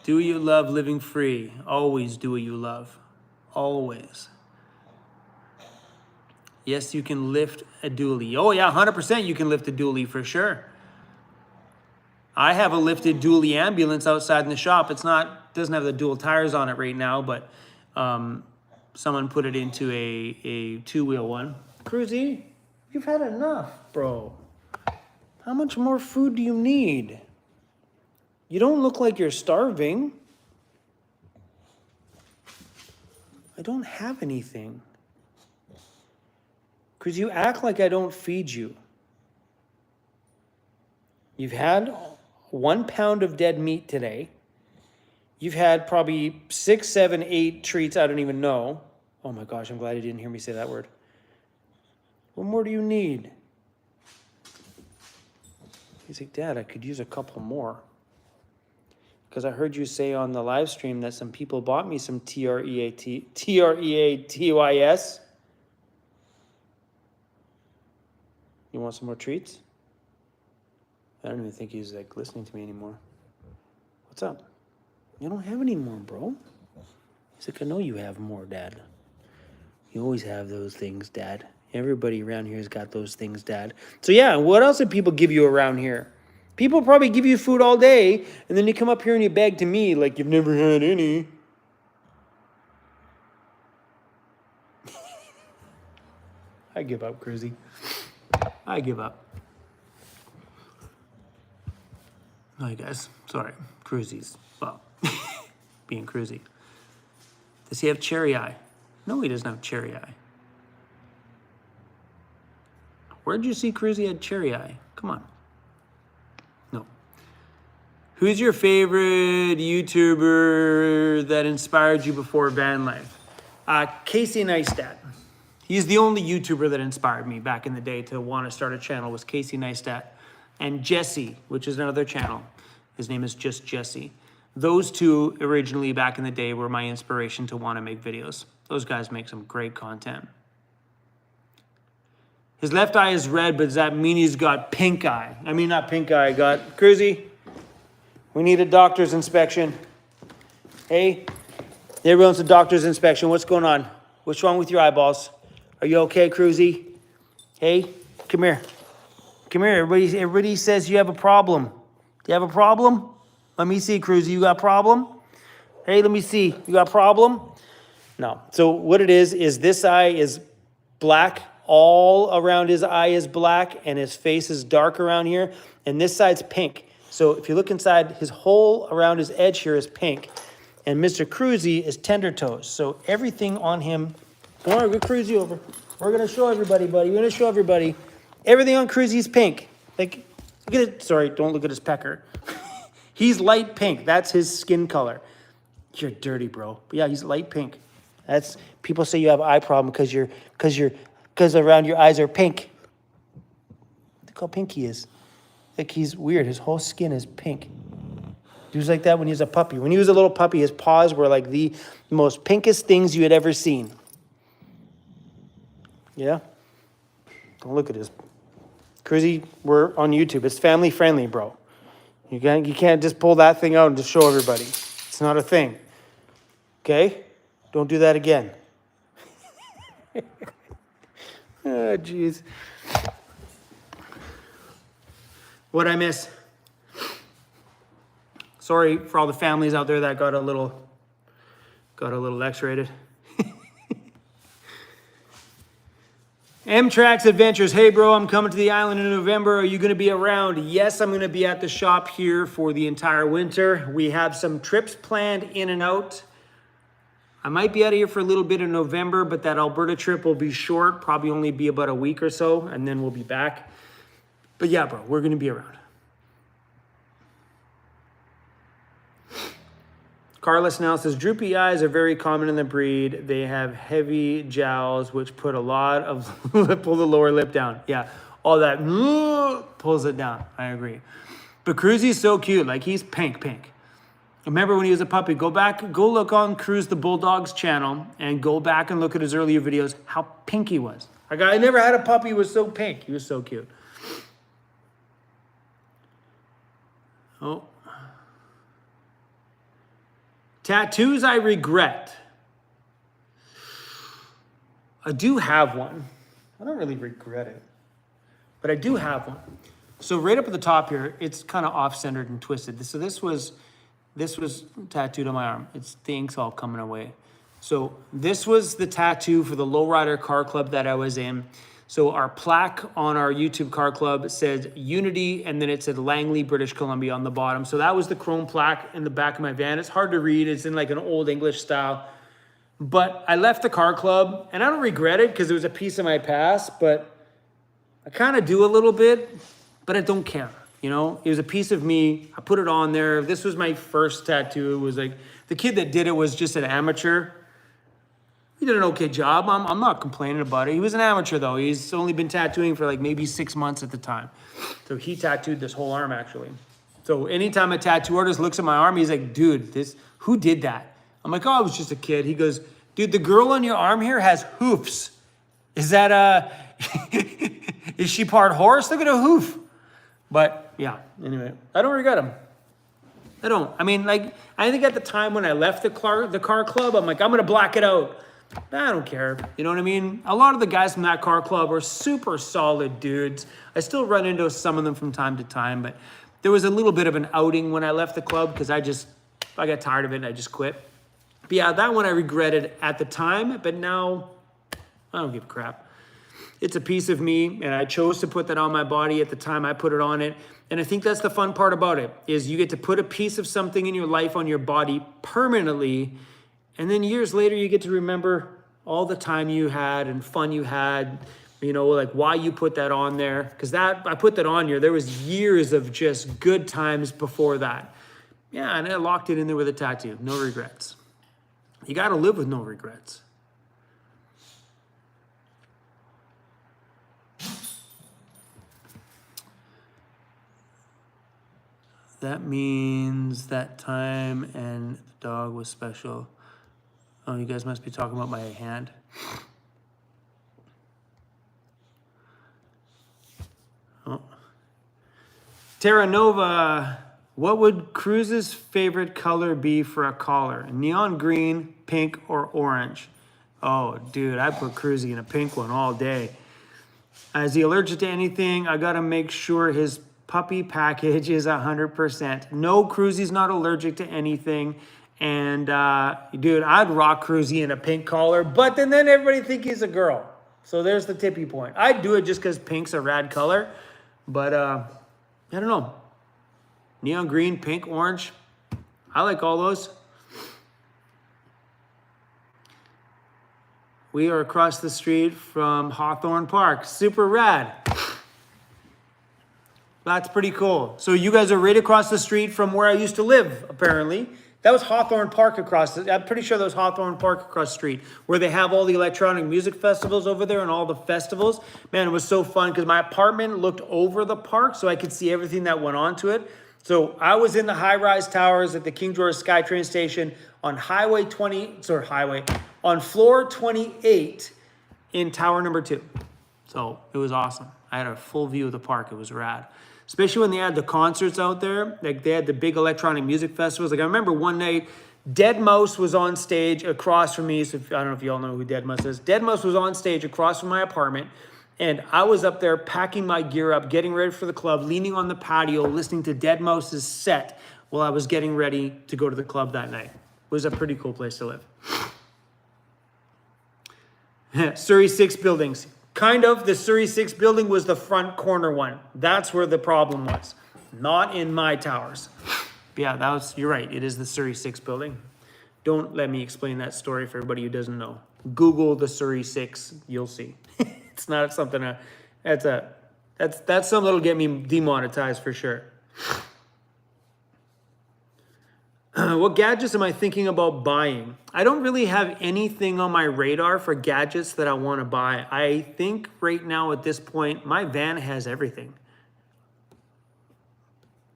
Do what you love living free. Always do what you love. Always. Yes, you can lift a dually. Oh yeah, 100% you can lift a dually for sure. I have a lifted dually ambulance outside in the shop. Doesn't have the dual tires on it right now, but someone put it into a two-wheel one. Cruisy, you've had enough, bro. How much more food do you need? You don't look like you're starving. I don't have anything. Because you act like I don't feed you. You've had 1 pound of dead meat today. You've had probably 6, 7, 8 treats, I don't even know. Oh my gosh, I'm glad you didn't hear me say that word. What more do you need? He's like, Dad, I could use a couple more. Because I heard you say on the live stream that some people bought me some TREATYS. You want some more treats? I don't even think he's like listening to me anymore. What's up? You don't have any more, bro. He's like, I know you have more, Dad. You always have those things, Dad. Everybody around here has got those things, Dad. So yeah, what else do people give you around here? People probably give you food all day, and then you come up here and you beg to me like you've never had any. I give up, Cruisy. I give up. Oh, you guys, sorry. Cruisy's, well, being Cruisy. Does he have cherry eye? No, he doesn't have cherry eye. Where'd you see Cruisy had cherry eye? Come on. No. Who's your favorite YouTuber that inspired you before van life? Casey Neistat. He's the only YouTuber that inspired me back in the day to want to start a channel was Casey Neistat. And Jesse, which is another channel. His name is just Jesse. Those two originally back in the day were my inspiration to want to make videos. Those guys make some great content. His left eye is red, but does that mean he's got pink eye? I mean, not pink eye, got Cruisy. We need a doctor's inspection. Hey, everyone's a doctor's inspection. What's going on? What's wrong with your eyeballs? Are you okay, Cruisy? Hey, come here. Come here. Everybody says you have a problem. Do you have a problem? Let me see, Cruisy. You got a problem? Hey, let me see. You got a problem? No. So what it is this eye is black. All around his eye is black, and his face is dark around here. And this side's pink. So if you look inside, his hole around his edge here is pink. And Mr. Cruisy is tender toes. So everything on him. Come on, get Cruisy over. We're going to show everybody, buddy. We're going to show everybody. Everything on Cruisy's pink. Like, look at it. Sorry, don't look at his pecker. He's light pink. That's his skin color. You're dirty, bro. But yeah, he's light pink. That's, people say you have eye problem because around your eyes are pink. Look how pink he is. Like, he's weird. His whole skin is pink. He was like that when he was a puppy. When he was a little puppy, his paws were like the most pinkest things you had ever seen. Yeah? Don't look at his. Cruisy, we're on YouTube. It's family friendly, bro. You can't just pull that thing out and just show everybody. It's not a thing. Okay? Don't do that again. Oh, jeez. What'd I miss? Sorry for all the families out there that got a little X-rated. M-Trax Adventures. Hey, bro, I'm coming to the island in November. Are you going to be around? Yes, I'm going to be at the shop here for the entire winter. We have some trips planned in and out. I might be out of here for a little bit in November, but that Alberta trip will be short, probably only be about a week or so, and then we'll be back. But yeah, bro, we're going to be around. Carlos now says, droopy eyes are very common in the breed. They have heavy jowls, which put a lot of, pull the lower lip down. Yeah, all that pulls it down. I agree. But Cruisy's so cute. Like, he's pink. Remember when he was a puppy? Go look on Cruise the Bulldogs channel and go back and look at his earlier videos, how pink he was. I never had a puppy who was so pink. He was so cute. Oh. Tattoos I regret. I do have one. I don't really regret it, but I do have one. So right up at the top here, it's kind of off-centered and twisted. So this was tattooed on my arm. It's the ink's all coming away. So this was the tattoo for the Lowrider Car Club that I was in. So our plaque on our YouTube car club said Unity, and then it said Langley, British Columbia on the bottom. So that was the chrome plaque in the back of my van. It's hard to read. It's in like an old English style. But I left the car club, and I don't regret it because it was a piece of my past, but I kind of do a little bit, but I don't care. You know, it was a piece of me. I put it on there. This was my first tattoo. It was like, the kid that did it was just an amateur. He did an okay job. I'm not complaining about it. He was an amateur though. He's only been tattooing for like maybe 6 months at the time. So he tattooed this whole arm actually. So anytime a tattoo artist looks at my arm, he's like, dude, who did that? I'm like, oh, I was just a kid. He goes, dude, the girl on your arm here has hoofs. Is that is she part horse? Look at a hoof. But yeah, anyway, I don't regret him. I don't. I mean, like, I think at the time when I left the car club, I'm like, I'm going to black it out. I don't care. You know what I mean? A lot of the guys from that car club are super solid dudes. I still run into some of them from time to time, but there was a little bit of an outing when I left the club because I got tired of it and I just quit. But yeah, that one I regretted at the time, but now I don't give a crap. It's a piece of me, and I chose to put that on my body at the time I put it on it. And I think that's the fun part about it, is you get to put a piece of something in your life on your body permanently, and then years later you get to remember all the time you had and fun you had, you know, like why you put that on there. Because I put that on here. There was years of just good times before that. Yeah, and I locked it in there with a tattoo. No regrets. You got to live with no regrets. That means that time and the dog was special. Oh, you guys must be talking about my hand. Oh. Terra Nova, what would Cruise's favorite color be for a collar? Neon green, pink, or orange? Oh, dude, I put Cruisy in a pink one all day. Is he allergic to anything? I got to make sure his puppy package is 100%. No, Cruisy's not allergic to anything. And dude, I'd rock Cruisy in a pink collar, but then everybody think he's a girl. So there's the tippy point. I'd do it just because pink's a rad color. But I don't know. Neon green, pink, orange. I like all those. We are across the street from Hawthorne Park. Super rad. That's pretty cool. So you guys are right across the street from where I used to live, apparently. That was Hawthorne Park I'm pretty sure that was Hawthorne Park across the street, where they have all the electronic music festivals over there and all the festivals. Man, it was so fun because my apartment looked over the park, so I could see everything that went on to it. So I was in the high-rise towers at the King George SkyTrain station on on floor 28 in tower number 2. So it was awesome. I had a full view of the park. It was rad. Especially when they had the concerts out there. Like they had the big electronic music festivals. Like I remember one night, Dead Mouse was on stage across from me. So I don't know if you all know who Dead Mouse is. Dead Mouse was on stage across from my apartment. And I was up there packing my gear up, getting ready for the club, leaning on the patio, listening to Dead Mouse's set while I was getting ready to go to the club that night. It was a pretty cool place to live. Surrey 6 buildings. Kind of, the Surrey 6 building was the front corner one. That's where the problem was. Not in my towers. But yeah, you're right. It is the Surrey 6 building. Don't let me explain that story for everybody who doesn't know. Google the Surrey 6, you'll see. It's not something, that's something that'll get me demonetized for sure. What gadgets am I thinking about buying? I don't really have anything on my radar for gadgets that I want to buy. I think right now at this point, my van has everything.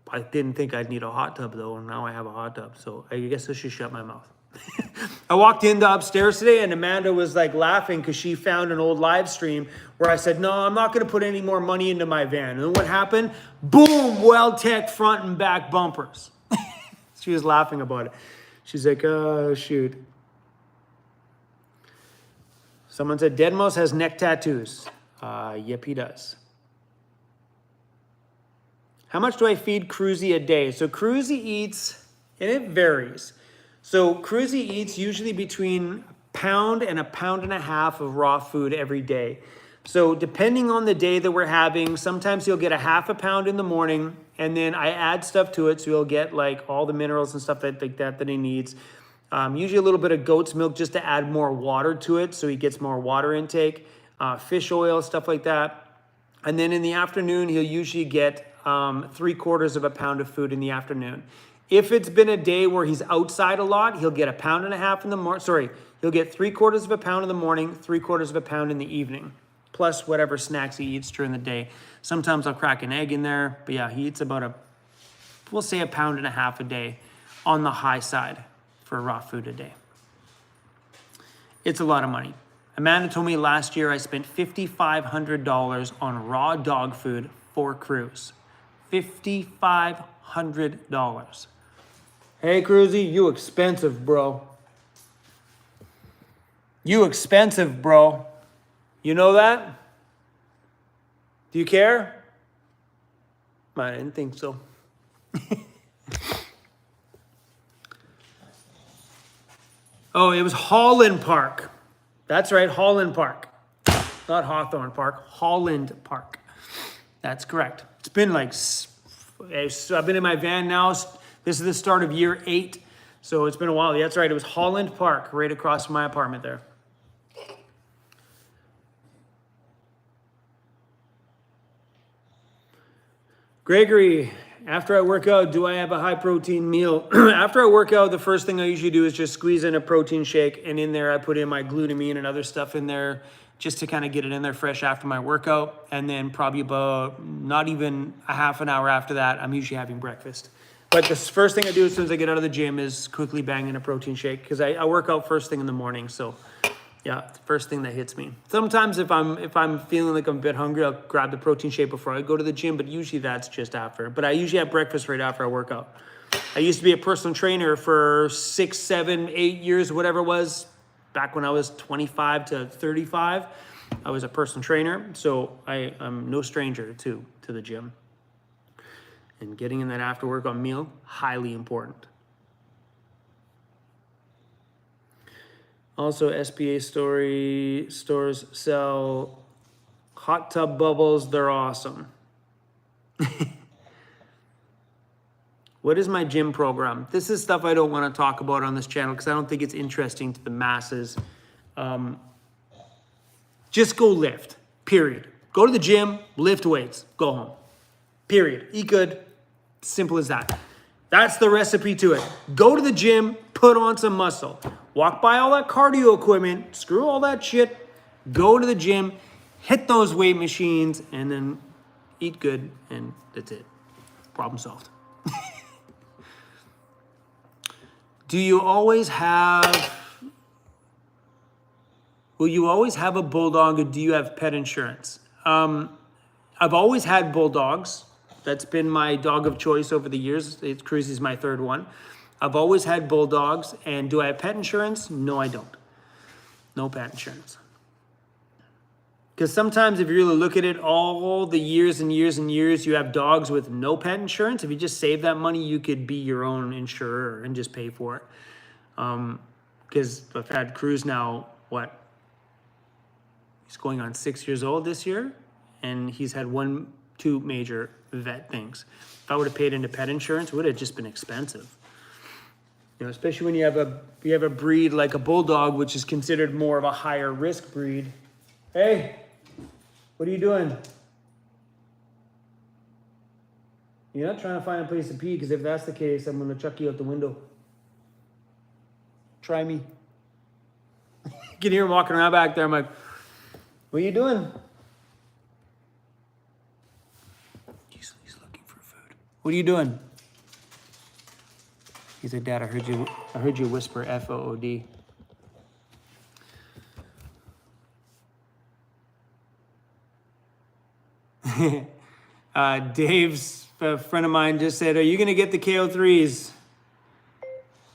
I didn't think I'd need a hot tub though, and now I have a hot tub. So I guess I should shut my mouth. I walked into upstairs today and Amanda was like laughing because she found an old live stream where I said, no, I'm not going to put any more money into my van. And then what happened? Boom, well-tech front and back bumpers. She was laughing about it. She's like, oh, shoot. Someone said, Dead Mouse has neck tattoos. Yep, he does. How much do I feed Cruisy a day? So Cruisy eats, and it varies. So Cruisy eats usually between a pound and 1.5 pounds of raw food every day. So depending on the day that we're having, sometimes he'll get a 0.5 pound in the morning, and then I add stuff to it, so he'll get like all the minerals and stuff that he needs. Usually a little bit of goat's milk just to add more water to it, so he gets more water intake, fish oil, stuff like that. And then in the afternoon, he'll usually get 3/4 pound of food in the afternoon. If it's been a day where he's outside a lot, he'll get 1.5 pounds in the morning. Sorry, he'll get 3/4 pound in the morning, 3/4 pound in the evening, plus whatever snacks he eats during the day. Sometimes I'll crack an egg in there, but yeah, he eats about we'll say 1.5 pounds a day on the high side for raw food a day. It's a lot of money. Amanda told me last year I spent $5,500 on raw dog food for Cruise. $5,500. Hey, Cruisy, you expensive, bro. You expensive, bro. You know that? Do you care? I didn't think so. Oh, it was Holland Park. That's right, Holland Park. Not Hawthorne Park, Holland Park. That's correct. It's been like, I've been in my van now. This is the start of year 8. So it's been a while. That's right, it was Holland Park right across from my apartment there. Gregory, after I work out, do I have a high protein meal? After I work out, the first thing I usually do is just squeeze in a protein shake, and in there I put in my glutamine and other stuff in there just to kind of get it in there fresh after my workout. And then probably about not even a half an hour after that, I'm usually having breakfast. But the first thing I do as soon as I get out of the gym is quickly bang in a protein shake because I work out first thing in the morning. So yeah, it's the first thing that hits me. Sometimes if I'm feeling like I'm a bit hungry, I'll grab the protein shake before I go to the gym, but usually that's just after. But I usually have breakfast right after I work out. I used to be a personal trainer for 6, 7, 8 years, whatever it was, back when I was 25 to 35. I was a personal trainer, so I'm no stranger to the gym. And getting in that after workout meal, highly important. Also, SPA stores sell hot tub bubbles. They're awesome. What is my gym program? This is stuff I don't want to talk about on this channel because I don't think it's interesting to the masses. Just go lift, period. Go to the gym, lift weights, go home, period. Eat good, simple as that. That's the recipe to it. Go to the gym, put on some muscle. Walk by all that cardio equipment, screw all that shit, go to the gym, hit those weight machines, and then eat good, and that's it. Problem solved. Will you always have a bulldog, or do you have pet insurance? I've always had bulldogs. That's been my dog of choice over the years. Cruisy's my third one. I've always had bulldogs, and do I have pet insurance? No, I don't. No pet insurance. Because sometimes if you really look at it, all the years and years and years, you have dogs with no pet insurance. If you just save that money, you could be your own insurer and just pay for it. Because I've had Cruz now, he's going on 6 years old this year, and he's had 2 major vet things. If I would have paid into pet insurance, it would have just been expensive. You know, especially when you have a breed like a bulldog, which is considered more of a higher risk breed. Hey, what are you doing? You're not trying to find a place to pee, because if that's the case, I'm going to chuck you out the window. Try me. You can hear him walking around back there. I'm like, what are you doing? He's looking for food. What are you doing? He said, Dad, I heard you whisper FOOD. Dave's a friend of mine just said, are you going to get the KO3s?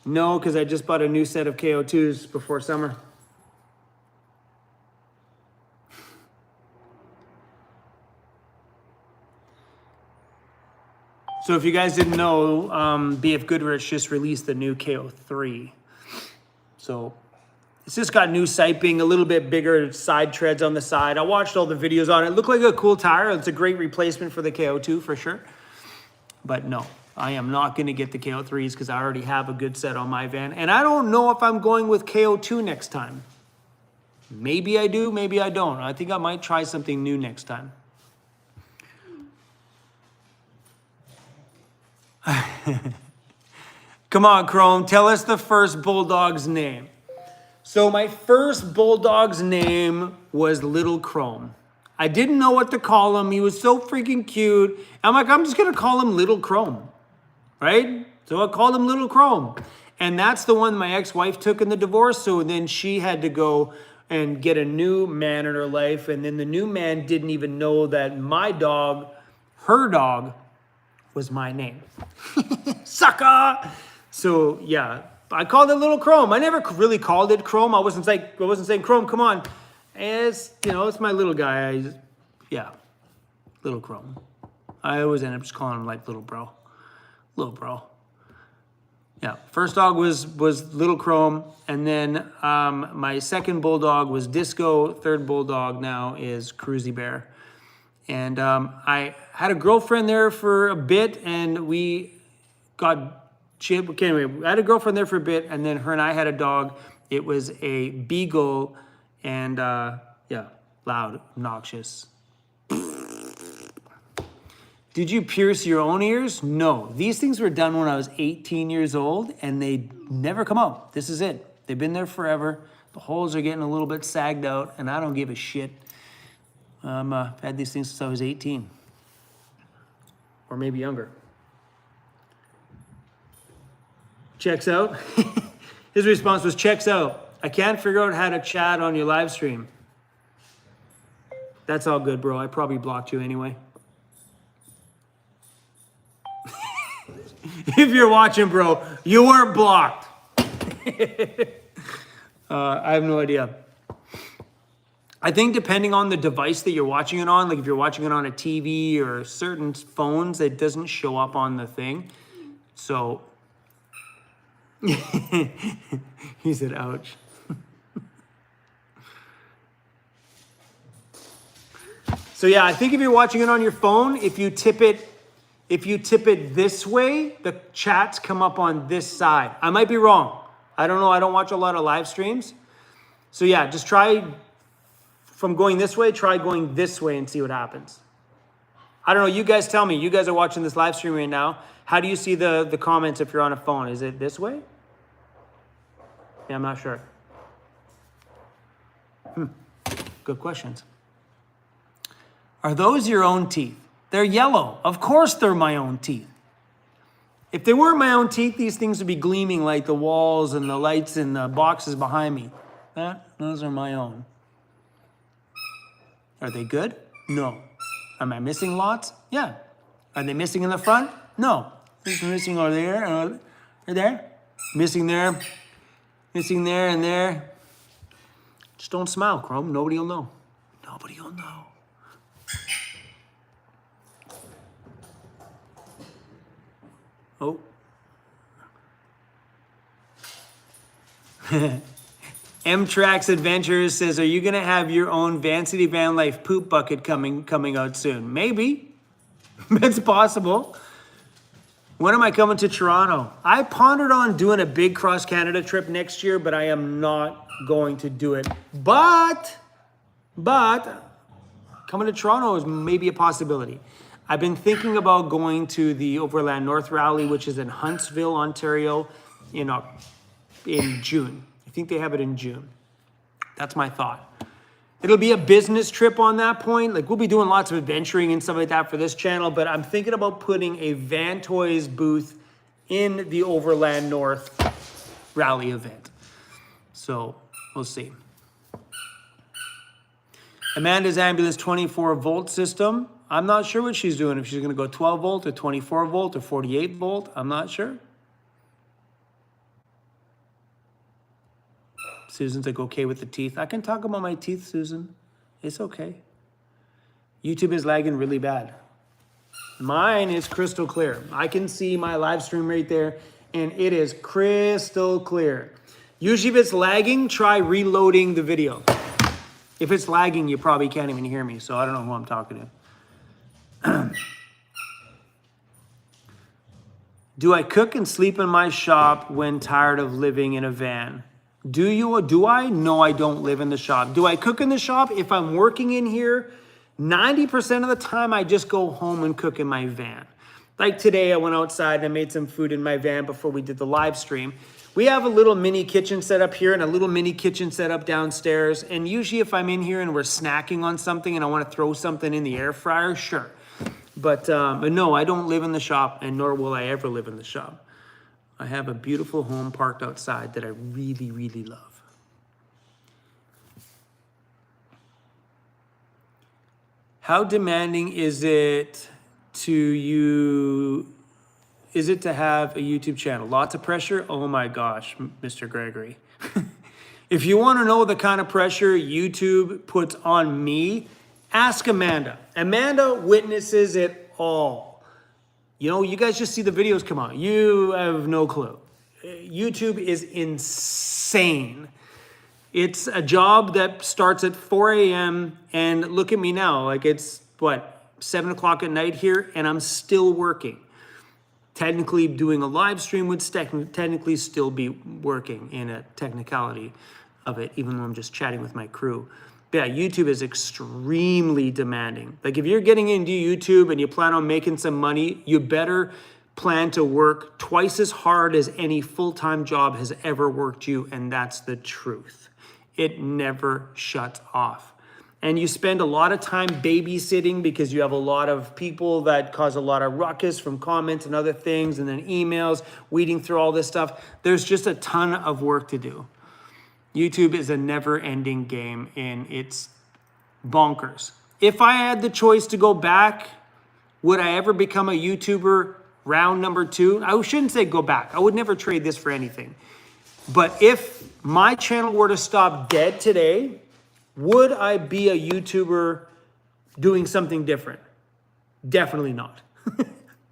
No, because I just bought a new set of KO2s before summer. So if you guys didn't know, BF Goodrich just released the new KO3. So it's just got new siping, a little bit bigger side treads on the side. I watched all the videos on it. It looked like a cool tire. It's a great replacement for the KO2 for sure. But no, I am not going to get the KO3s because I already have a good set on my van. And I don't know if I'm going with KO2 next time. Maybe I do, maybe I don't. I think I might try something new next time. Come on, Chrome, tell us the first bulldog's name. So my first bulldog's name was Little Chrome. I didn't know what to call him. He was so freaking cute. I'm like, I'm just going to call him Little Chrome, right? So I called him Little Chrome. And that's the one my ex-wife took in the divorce. So then she had to go and get a new man in her life. And then the new man didn't even know that my dog, her dog, was my name. Sucker! So yeah, I called it Little Chrome. I never really called it Chrome. I wasn't saying Chrome, come on. It's, it's my little guy. Little Chrome. I always end up just calling him like Little Bro. Little Bro. Yeah, first dog was Little Chrome, and then my second bulldog was Disco. Third bulldog now is Cruisy Bear. And I had a girlfriend there for a bit, and we got chip. Okay, anyway, I had a girlfriend there for a bit, and then her and I had a dog. It was a beagle, and loud, obnoxious. Did you pierce your own ears? No. These things were done when I was 18 years old, and they never come out. This is it. They've been there forever. The holes are getting a little bit sagged out, and I don't give a shit. I've had these things since I was 18. Or maybe younger. Checks out. His response was, checks out. I can't figure out how to chat on your live stream. That's all good, bro. I probably blocked you anyway. If you're watching, bro, you weren't blocked. I have no idea. I think depending on the device that you're watching it on, like if you're watching it on a TV or certain phones, it doesn't show up on the thing. So he said, ouch. So yeah, I think if you're watching it on your phone, if you tip it this way, the chats come up on this side. I might be wrong. I don't know. I don't watch a lot of live streams. So yeah, just try from going this way, try going this way and see what happens. I don't know. You guys tell me. You guys are watching this live stream right now. How do you see the comments if you're on a phone? Is it this way? Yeah, I'm not sure. Good questions. Are those your own teeth? They're yellow. Of course they're my own teeth. If they weren't my own teeth, these things would be gleaming like the walls and the lights and the boxes behind me. Those are my own. Are they good? No. Am I missing lots? Yeah. Are they missing in the front? No. They're missing over there, right there. Missing there and there. Just don't smile, Chrome. Nobody will know. Nobody will know. Oh. M-Trax Adventures says, are you going to have your own Vancity Vanlife poop bucket coming out soon? Maybe. It's possible. When am I coming to Toronto? I pondered on doing a big cross-Canada trip next year, but I am not going to do it. But coming to Toronto is maybe a possibility. I've been thinking about going to the Overland North Rally, which is in Huntsville, Ontario, in June. I think they have it in June. That's my thought. It'll be a business trip on that point. Like, we'll be doing lots of adventuring and stuff like that for this channel, but I'm thinking about putting a Van Toys booth in the Overland North Rally event. So we'll see. Amanda's ambulance 24-volt system. I'm not sure what she's doing. If she's going to go 12 volt or 24 volt or 48 volt, I'm not sure. Susan's like, okay with the teeth. I can talk about my teeth, Susan. It's okay. YouTube is lagging really bad. Mine is crystal clear. I can see my live stream right there, and it is crystal clear. Usually if it's lagging, try reloading the video. If it's lagging, you probably can't even hear me, so I don't know who I'm talking to. Do I cook and sleep in my shop when tired of living in a van? Do you or do I? No, I don't live in the shop. Do I cook in the shop? If I'm working in here, 90% of the time I just go home and cook in my van. Like today, I went outside and I made some food in my van before we did the live stream. We have a little mini kitchen set up here and a little mini kitchen set up downstairs. And usually if I'm in here and we're snacking on something and I want to throw something in the air fryer, sure. But no, I don't live in the shop, and nor will I ever live in the shop. I have a beautiful home parked outside that I really, really love. How demanding is it to have a YouTube channel? Lots of pressure? Oh my gosh, Mr. Gregory. If you want to know the kind of pressure YouTube puts on me, ask Amanda. Amanda witnesses it all. You know, you guys just see the videos come out. You have no clue. YouTube is insane. It's a job that starts at 4 a.m. and look at me now. Like, it's, 7 o'clock at night here, and I'm still working. Technically, doing a live stream would technically still be working in a technicality of it, even though I'm just chatting with my crew. Yeah, YouTube is extremely demanding. Like, if you're getting into YouTube and you plan on making some money, you better plan to work twice as hard as any full-time job has ever worked you, and that's the truth. It never shuts off. And you spend a lot of time babysitting because you have a lot of people that cause a lot of ruckus from comments and other things, and then emails, weeding through all this stuff. There's just a ton of work to do. YouTube is a never-ending game, and it's bonkers. If I had the choice to go back, would I ever become a YouTuber round number 2? I shouldn't say go back. I would never trade this for anything. But if my channel were to stop dead today, Would I be a YouTuber doing something different? Definitely not.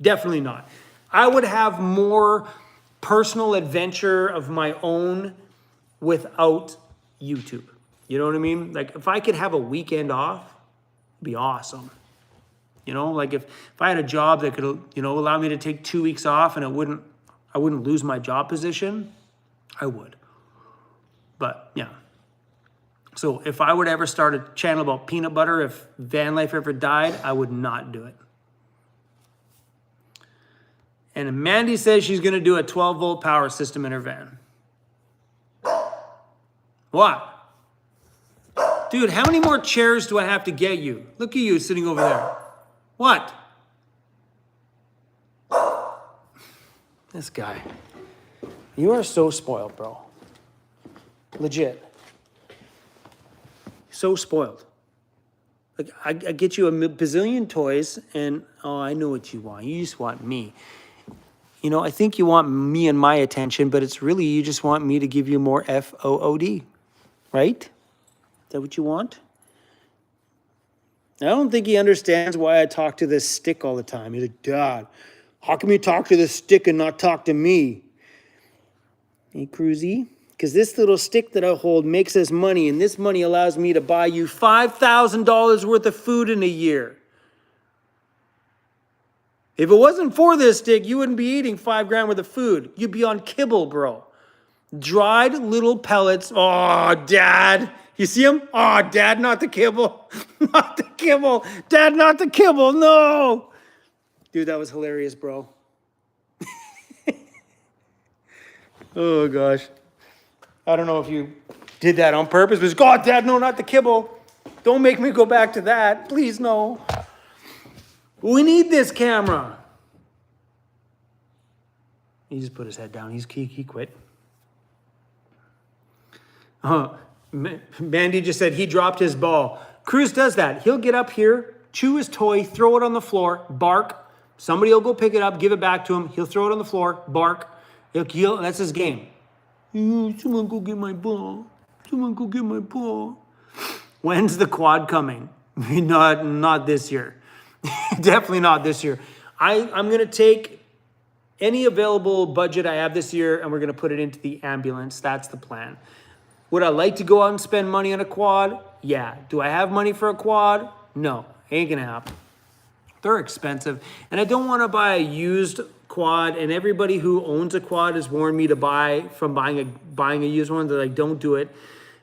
Definitely not. I would have more personal adventure of my own without YouTube. You know what I mean? Like if I could have a weekend off, it'd be awesome. You know, like if I had a job that could, you know, allow me to take 2 weeks off and I wouldn't lose my job position, I would. But yeah. So if I were to ever start a channel about peanut butter, if van life ever died, I would not do it. And Mandy says she's going to do a 12-volt power system in her van. What? Dude, how many more chairs do I have to get you? Look at you sitting over there. What? This guy. You are so spoiled, bro. Legit. So spoiled. Like, I get you a bazillion toys, and oh, I know what you want. You just want me. You know, I think you want me and my attention, but it's really you just want me to give you more FOOD, right? Is that what you want? I don't think he understands why I talk to this stick all the time. He's like, Dad, how come you talk to this stick and not talk to me? Hey, Cruisy, because this little stick that I hold makes us money, and this money allows me to buy you $5,000 worth of food in a year. If it wasn't for this stick, you wouldn't be eating $5 grand worth of food. You'd be on kibble, bro. Dried little pellets. Oh, Dad. You see him? Oh, Dad, not the kibble. Not the kibble. Dad, not the kibble. No. Dude, that was hilarious, bro. Oh, gosh. I don't know if you did that on purpose, but God, Dad, no, not the kibble. Don't make me go back to that. Please, no. We need this camera. He just put his head down. He quit. Mandy just said he dropped his ball. Cruz does that. He'll get up here, chew his toy, throw it on the floor, bark. Somebody will go pick it up, give it back to him. He'll throw it on the floor, bark. That's his game. Someone go get my ball. Someone go get my ball. When's the quad coming? Not this year. Definitely not this year. I'm going to take any available budget I have this year and we're going to put it into the ambulance. That's the plan. Would I like to go out and spend money on a quad? Yeah. Do I have money for a quad? No. Ain't going to happen. They're expensive. And I don't want to buy a used quad. And everybody who owns a quad has warned me to buying a used one. They're like, don't do it.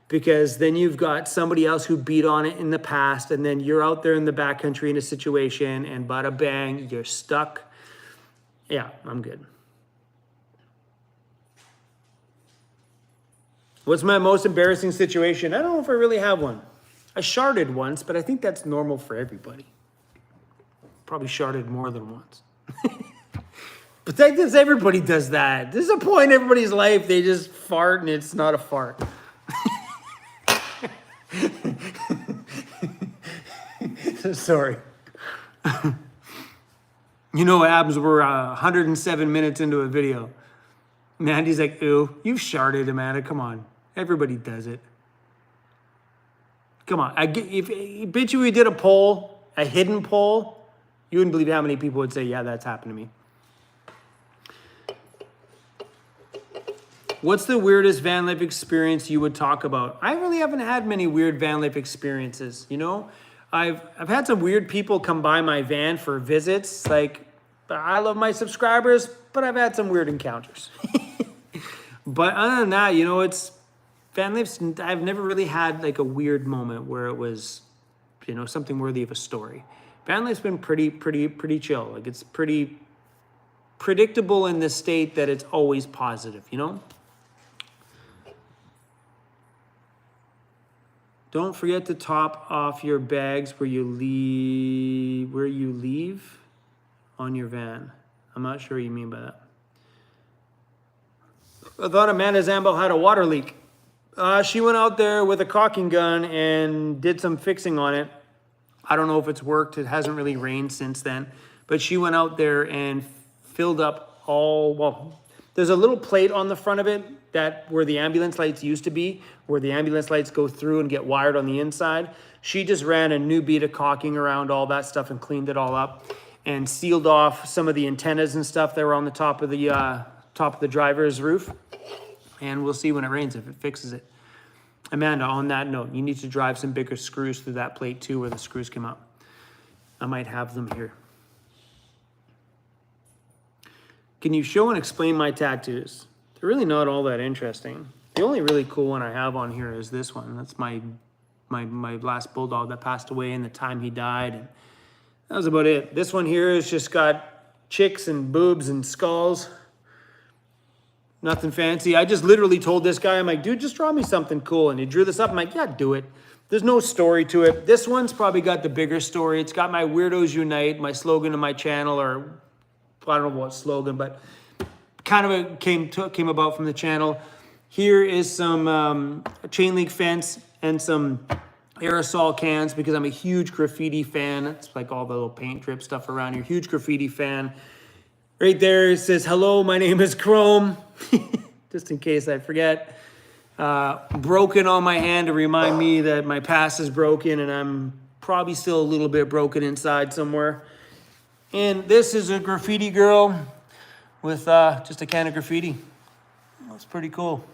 Because then you've got somebody else who beat on it in the past, and then you're out there in the backcountry in a situation, and bada bang, you're stuck. Yeah, I'm good. What's my most embarrassing situation? I don't know if I really have one. I sharted once, but I think that's normal for everybody. Probably sharted more than once. But everybody does that. There's a point in everybody's life, they just fart, and it's not a fart. Sorry. You know what happens? We're 107 minutes into a video. Mandy's like, ooh, you've sharted, Amanda. Come on. Everybody does it. Come on. I bet you we did a poll, a hidden poll, you wouldn't believe how many people would say, yeah, that's happened to me. What's the weirdest van life experience you would talk about? I really haven't had many weird van life experiences, you know? I've had some weird people come by my van for visits. Like, I love my subscribers, but I've had some weird encounters. But other than that, you know, it's van life's, I've never really had like a weird moment where it was, you know, something worthy of a story. Van life's been pretty chill. Like, it's pretty predictable in the state that it's always positive, you know? Don't forget to top off your bags where you leave on your van. I'm not sure what you mean by that. I thought Amanda Zambo had a water leak. She went out there with a caulking gun and did some fixing on it. I don't know if it's worked. It hasn't really rained since then. But she went out there and filled up there's a little plate on the front of it that where the ambulance lights used to be, where the ambulance lights go through and get wired on the inside. She just ran a new bead of caulking around all that stuff and cleaned it all up and sealed off some of the antennas and stuff that were on the top of the driver's roof. And we'll see when it rains if it fixes it. Amanda, on that note, you need to drive some bigger screws through that plate too, where the screws come up. I might have them here. Can you show and explain my tattoos? They're really not all that interesting. The only really cool one I have on here is this one. That's my last bulldog that passed away in the time he died. And that was about it. This one here has just got chicks and boobs and skulls. Nothing fancy. I just literally told this guy, I'm like, dude, just draw me something cool. And he drew this up. I'm like, yeah, do it. There's no story to it. This one's probably got the bigger story. It's got my Weirdos Unite, my slogan of my channel, or I don't know what slogan, but kind of came about from the channel. Here is some chain link fence and some aerosol cans because I'm a huge graffiti fan. It's like all the little paint drip stuff around here. Huge graffiti fan. Right there it says, hello, my name is Chrome. Just in case I forget. Broken on my hand to remind me that my past is broken and I'm probably still a little bit broken inside somewhere. And this is a graffiti girl with just a can of graffiti. That's pretty cool.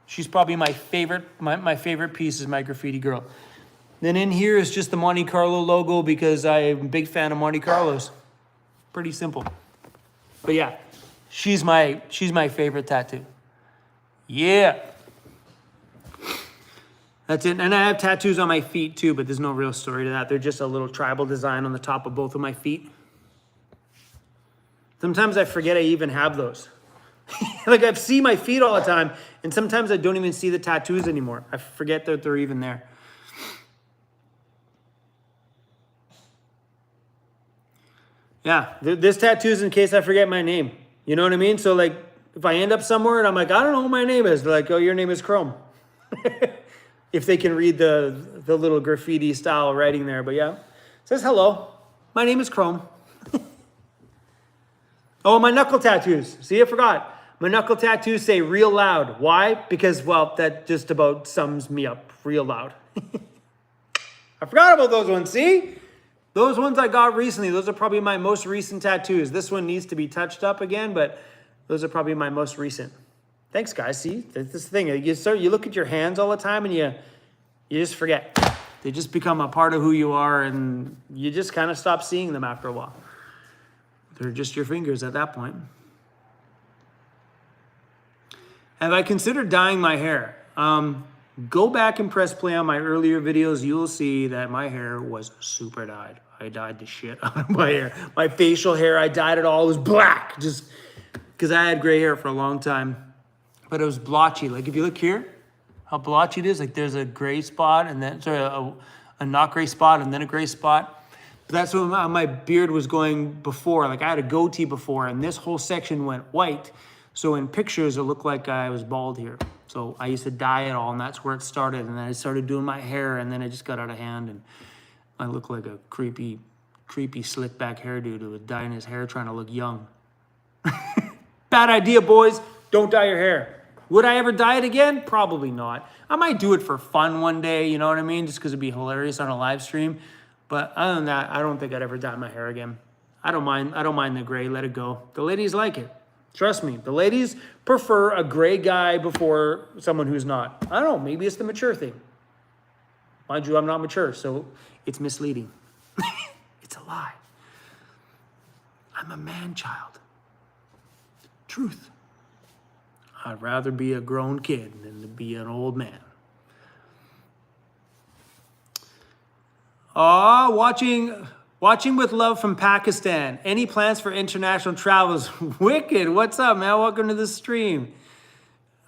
She's probably my favorite. My favorite piece is my graffiti girl. Then in here is just the Monte Carlo logo because I'm a big fan of Monte Carlos. Pretty simple. But yeah, she's my favorite tattoo. Yeah. That's it. And I have tattoos on my feet too, but there's no real story to that. They're just a little tribal design on the top of both of my feet. Sometimes I forget I even have those. Like I see my feet all the time, and sometimes I don't even see the tattoos anymore. I forget that they're even there. Yeah, this tattoo is in case I forget my name. You know what I mean? So like, if I end up somewhere and I'm like, I don't know what my name is, they're like, oh, your name is Chrome. If they can read the little graffiti style writing there. But yeah, it says, hello, my name is Chrome. Oh, my knuckle tattoos. See, I forgot. My knuckle tattoos say real loud. Why? Because, well, that just about sums me up real loud. I forgot about those ones. See? Those ones I got recently. Those are probably my most recent tattoos. This one needs to be touched up again, but those are probably my most recent. Thanks, guys. See, that's this thing. You look at your hands all the time and you just forget. They just become a part of who you are, and you just kind of stop seeing them after a while. They're just your fingers at that point. Have I considered dyeing my hair? Go back and press play on my earlier videos. You'll see that my hair was super dyed. I dyed the shit out of my hair. My facial hair, I dyed it all. It was black, just because I had gray hair for a long time. But it was blotchy. Like if you look here, how blotchy it is. Like there's a gray spot and then, sorry, a not gray spot and then a gray spot. But that's what my beard was going before. Like I had a goatee before and this whole section went white. So in pictures, it looked like I was bald here. So I used to dye it all and that's where it started. And then I started doing my hair and then it just got out of hand. And I look like a creepy slick back hairdo who was dyeing his hair trying to look young. Bad idea, boys. Don't dye your hair. Would I ever dye it again? Probably not. I might do it for fun one day, you know what I mean? Just because it'd be hilarious on a live stream. But other than that, I don't think I'd ever dye my hair again. I don't mind the gray. Let it go. The ladies like it. Trust me. The ladies prefer a gray guy before someone who's not. I don't know. Maybe it's the mature thing. Mind you, I'm not mature, so it's misleading. It's a lie. I'm a man-child. Truth. I'd rather be a grown kid than to be an old man. Watching with love from Pakistan. Any plans for international travels? Wicked. What's up, man? Welcome to the stream.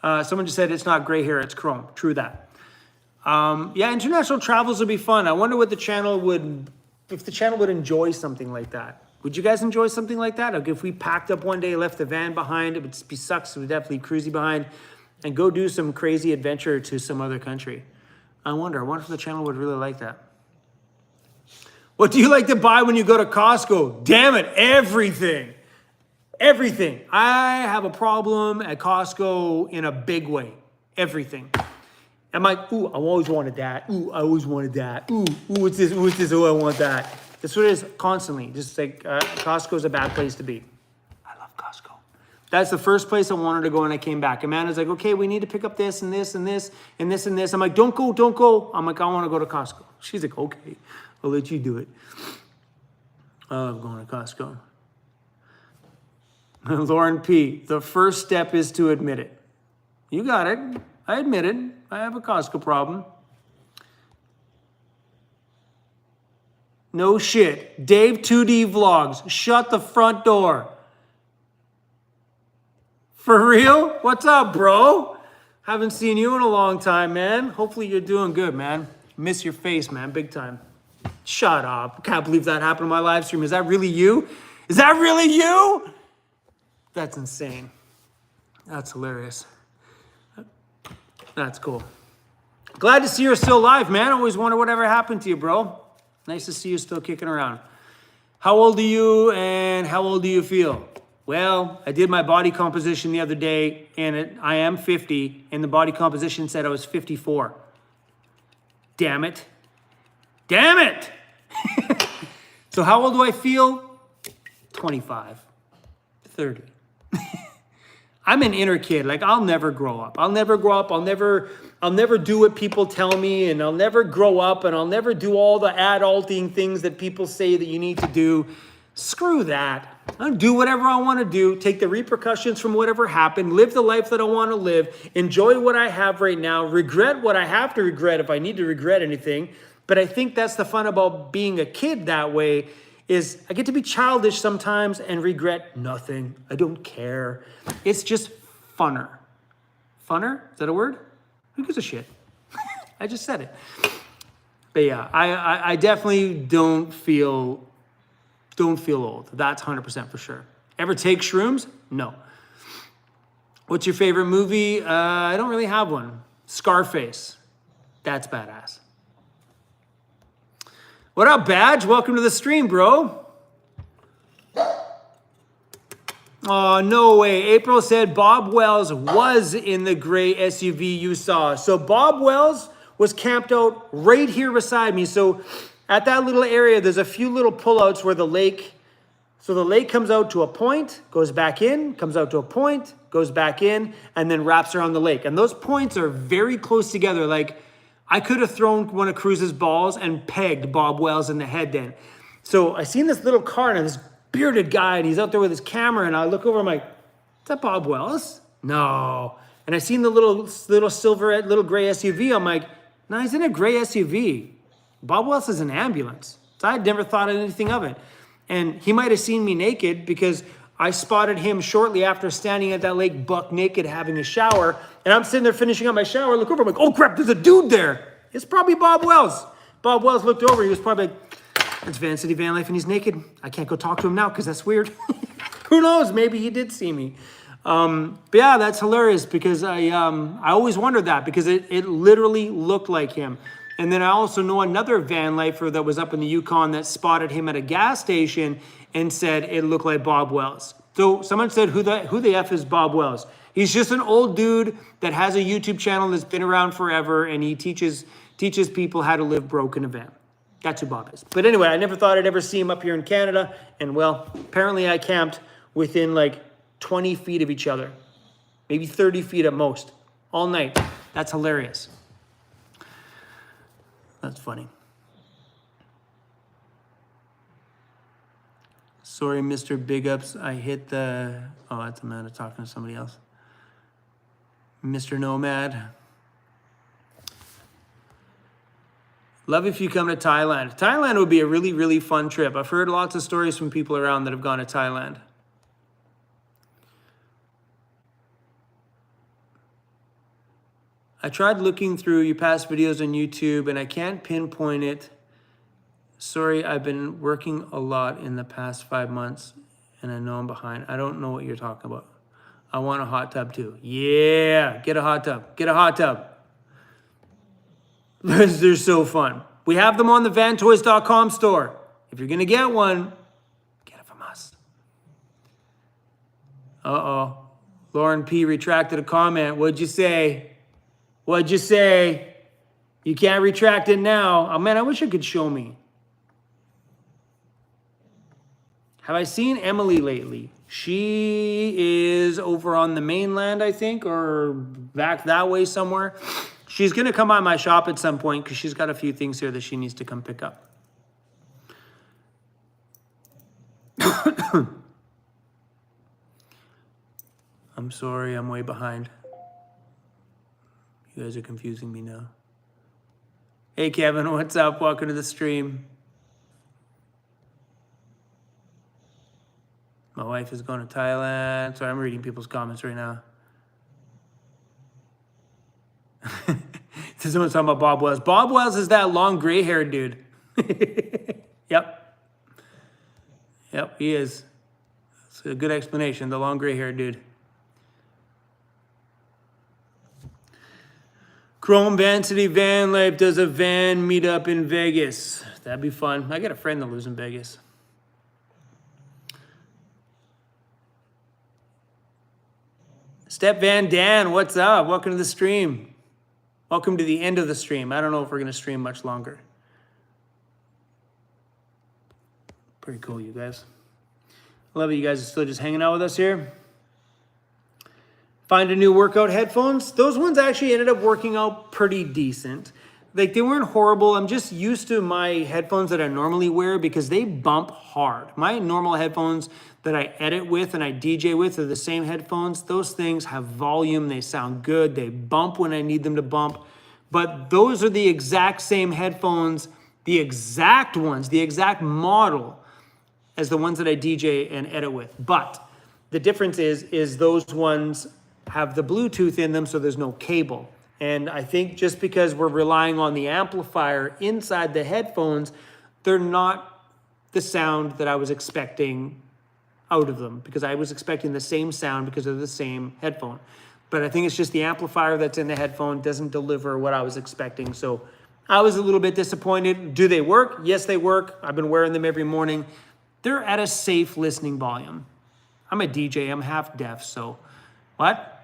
Someone just said it's not gray hair, it's chrome. True that. Yeah, international travels would be fun. I wonder what the channel would, if the channel would enjoy something like that. Would you guys enjoy something like that? Like if we packed up one day, left the van behind, it would be sucks. We'd definitely leave Cruisy behind and go do some crazy adventure to some other country. I wonder if the channel would really like that. What do you like to buy when you go to Costco? Damn it, everything. Everything. I have a problem at Costco in a big way. Everything. I'm like, ooh, I always wanted that. Ooh, I always wanted that. Ooh, what's this? What's this? Oh, I want that. That's what it is constantly. Just like Costco's a bad place to be. I love Costco. That's the first place I wanted to go, and I came back. Amanda's like, okay, we need to pick up this and this and this and this and this. I'm like, don't go, don't go. I'm like, I want to go to Costco. She's like, okay, I'll let you do it. I love going to Costco. Lauren P., the first step is to admit it. You got it. I admit it. I have a Costco problem. No shit. Dave 2D Vlogs. Shut the front door. For real? What's up, bro? Haven't seen you in a long time, man. Hopefully you're doing good, man. Miss your face, man. Big time. Shut up. Can't believe that happened on my live stream. Is that really you? Is that really you? That's insane. That's hilarious. That's cool. Glad to see you're still alive, man. Always wonder whatever happened to you, bro. Nice to see you still kicking around. How old are you and how old do you feel? Well, I did my body composition the other day and I am 50 and the body composition said I was 54. Damn it. Damn it. So how old do I feel? 25, 30. I'm an inner kid. Like, I'll never grow up. I'll never grow up. I'll never do what people tell me, and I'll never grow up, and I'll never do all the adulting things that people say that you need to do. Screw that. I'll do whatever I want to do, take the repercussions from whatever happened, live the life that I want to live, enjoy what I have right now, regret what I have to regret if I need to regret anything. But I think that's the fun about being a kid that way, is I get to be childish sometimes and regret nothing. I don't care. It's just funner. Funner? Is that a word? Who gives a shit? I just said it. But yeah, I definitely don't feel old. That's 100% for sure. Ever take shrooms? No. What's your favorite movie? I don't really have one. Scarface. That's badass. What up, Badge? Welcome to the stream, bro. Oh, no way. April said Bob Wells was in the gray SUV you saw. So Bob Wells was camped out right here beside me. So at that little area, there's a few little pullouts where the lake, so the lake comes out to a point, goes back in, comes out to a point, goes back in, and then wraps around the lake. And those points are very close together. Like, I could have thrown one of Cruz's balls and pegged Bob Wells in the head then. So I seen this little car and this bearded guy, and he's out there with his camera, and I look over, I'm like, is that Bob Wells? No. And I seen the little silver, little gray SUV. I'm like, no, he's in a gray SUV. Bob Wells is an ambulance. So I never thought anything of it. And he might have seen me naked because I spotted him shortly after standing at that lake buck naked having a shower. And I'm sitting there finishing up my shower. I look over, I'm like, oh crap, there's a dude there. It's probably Bob Wells. Bob Wells looked over. He was probably like, it's Vancity Vanlife and he's naked. I can't go talk to him now because that's weird. Who knows? Maybe he did see me. But yeah, that's hilarious because I always wondered that because it literally looked like him. And then I also know another van lifer that was up in the Yukon that spotted him at a gas station and said it looked like Bob Wells. So someone said, who the F is Bob Wells? He's just an old dude that has a YouTube channel that's been around forever, and he teaches people how to live broke in a van. That's who Bob is. But anyway, I never thought I'd ever see him up here in Canada. And well, apparently I camped within like 20 feet of each other. Maybe 30 feet at most. All night. That's hilarious. That's funny. Sorry, Mr. Big Ups. I hit the... Oh, that's Amanda talking to somebody else. Mr. Nomad. Love if you come to Thailand. Thailand would be a really, really fun trip. I've heard lots of stories from people around that have gone to Thailand. I tried looking through your past videos on YouTube and I can't pinpoint it. Sorry, I've been working a lot in the past 5 months and I know I'm behind. I don't know what you're talking about. I want a hot tub too. Yeah, get a hot tub. Get a hot tub. They're so fun. We have them on the vantoys.com store. If you're going to get one, get it from us. Uh-oh. Lauren P. retracted a comment. What'd you say? What'd you say? You can't retract it now. Oh, man, I wish it could show me. Have I seen Emily lately? She is over on the mainland, I think, or back that way somewhere. She's going to come by my shop at some point because she's got a few things here that she needs to come pick up. I'm sorry, I'm way behind. You guys are confusing me now. Hey, Kevin, what's up? Welcome to the stream. My wife is going to Thailand. Sorry, I'm reading people's comments right now. Someone's talking about Bob Wells. Bob Wells is that long gray-haired dude. Yep. Yep, he is. It's a good explanation, the long gray-haired dude. Chrome Vancity Vanlife does a van meetup in Vegas. That'd be fun. I got a friend that lives in Vegas. Step Van Dan, what's up? Welcome to the stream. Welcome to the end of the stream. I don't know if we're going to stream much longer. Pretty cool, you guys. I love it. You guys are still just hanging out with us here. Find a new workout headphones. Those ones actually ended up working out pretty decent. Like, they weren't horrible. I'm just used to my headphones that I normally wear because they bump hard. My normal headphones that I edit with and I DJ with are the same headphones. Those things have volume. They sound good. They bump when I need them to bump. But those are the exact same headphones, the exact ones, the exact model as the ones that I DJ and edit with. But the difference is those ones have the Bluetooth in them, so there's no cable. And I think just because we're relying on the amplifier inside the headphones, they're not the sound that I was expecting out of them, because I was expecting the same sound because of the same headphone. But I think it's just the amplifier that's in the headphone doesn't deliver what I was expecting. So I was a little bit disappointed. Do they work? Yes, they work. I've been wearing them every morning. They're at a safe listening volume. I'm a DJ, I'm half deaf, so what?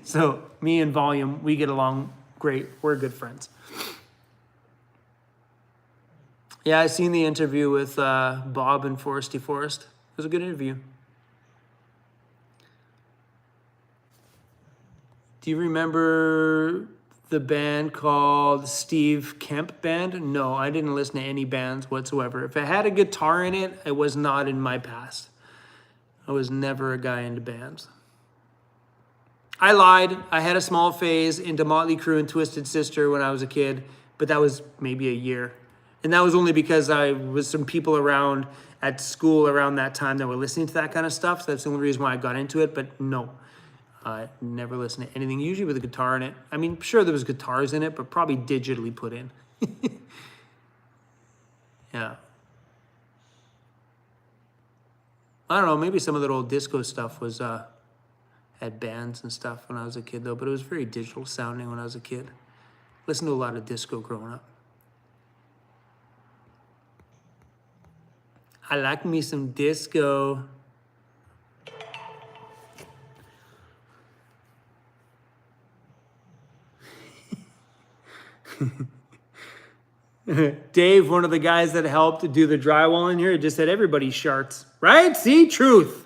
So me and volume, we get along great. We're good friends. Yeah, I seen the interview with Bob and Foresty Forest. It was a good interview. Do you remember the band called Steve Kemp Band? No, I didn't listen to any bands whatsoever. If it had a guitar in it, it was not in my past. I was never a guy into bands. I lied. I had a small phase into Motley Crue and Twisted Sister when I was a kid, but that was maybe a year. And that was only because I was some people around at school around that time that were listening to that kind of stuff. So that's the only reason why I got into it. But no, I never listened to anything, usually with a guitar in it. I mean, sure, there was guitars in it, but probably digitally put in. Yeah. I don't know, maybe some of that old disco stuff was had bands and stuff when I was a kid, though, but it was very digital sounding when I was a kid. Listened to a lot of disco growing up. I like me some disco. Dave, one of the guys that helped do the drywall in here, just said everybody sharts, right? See, truth.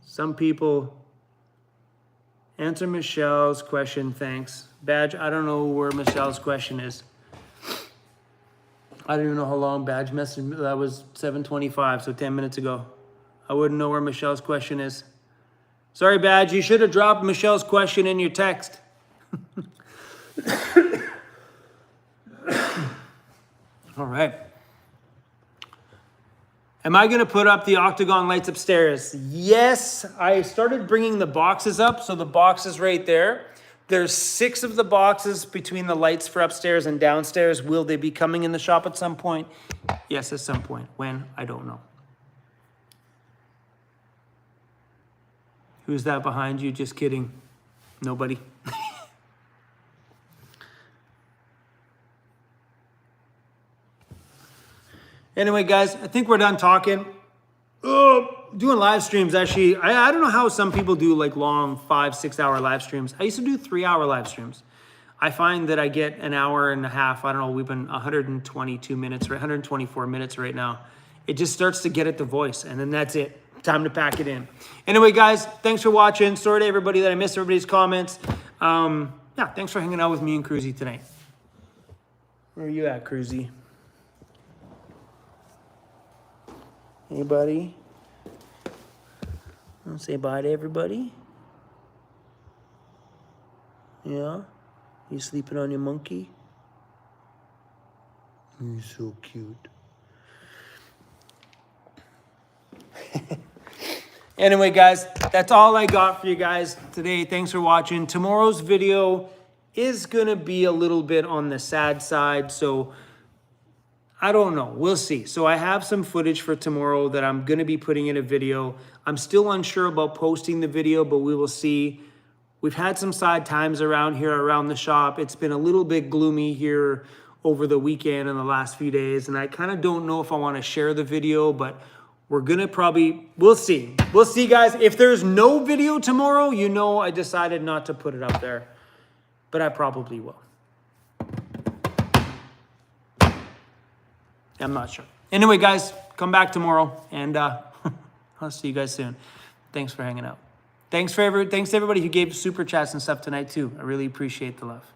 Some people. Answer Michelle's question, thanks. Badge, I don't know where Michelle's question is. I don't even know how long Badge messaged me. That was 7:25, so 10 minutes ago. I wouldn't know where Michelle's question is. Sorry, Badge, you should have dropped Michelle's question in your text. All right. Am I going to put up the octagon lights upstairs? Yes, I started bringing the boxes up. So the box is right there. There's 6 of the boxes between the lights for upstairs and downstairs. Will they be coming in the shop at some point? Yes, at some point. When? I don't know. Who's that behind you? Just kidding. Nobody. Anyway, guys, I think we're done talking. Oh, doing live streams, actually, I don't know how some people do like long 5-6 hour live streams. I used to do 3-hour live streams. I find that I get an hour and a half. I don't know, we've been 122 minutes, or 124 minutes right now. It just starts to get at the voice, and then that's it. Time to pack it in. Anyway, guys, thanks for watching. Sorry to everybody that I missed everybody's comments. Yeah, thanks for hanging out with me and Cruisy tonight. Where are you at, Cruisy? Anybody? Wanna say bye to everybody? Yeah? You sleeping on your monkey? You're so cute. Anyway, guys, that's all I got for you guys today. Thanks for watching. Tomorrow's video is gonna be a little bit on the sad side, so I don't know. We'll see. So I have some footage for tomorrow that I'm gonna be putting in a video. I'm still unsure about posting the video, but we will see. We've had some sad times around here, around the shop. It's been a little bit gloomy here over the weekend and the last few days, and I kind of don't know if I want to share the video, but we're gonna we'll see. We'll see, guys. If there's no video tomorrow, you know I decided not to put it up there, but I probably will. I'm not sure. Anyway, guys, come back tomorrow, and I'll see you guys soon. Thanks for hanging out. Thanks to everybody who gave super chats and stuff tonight too. I really appreciate the love.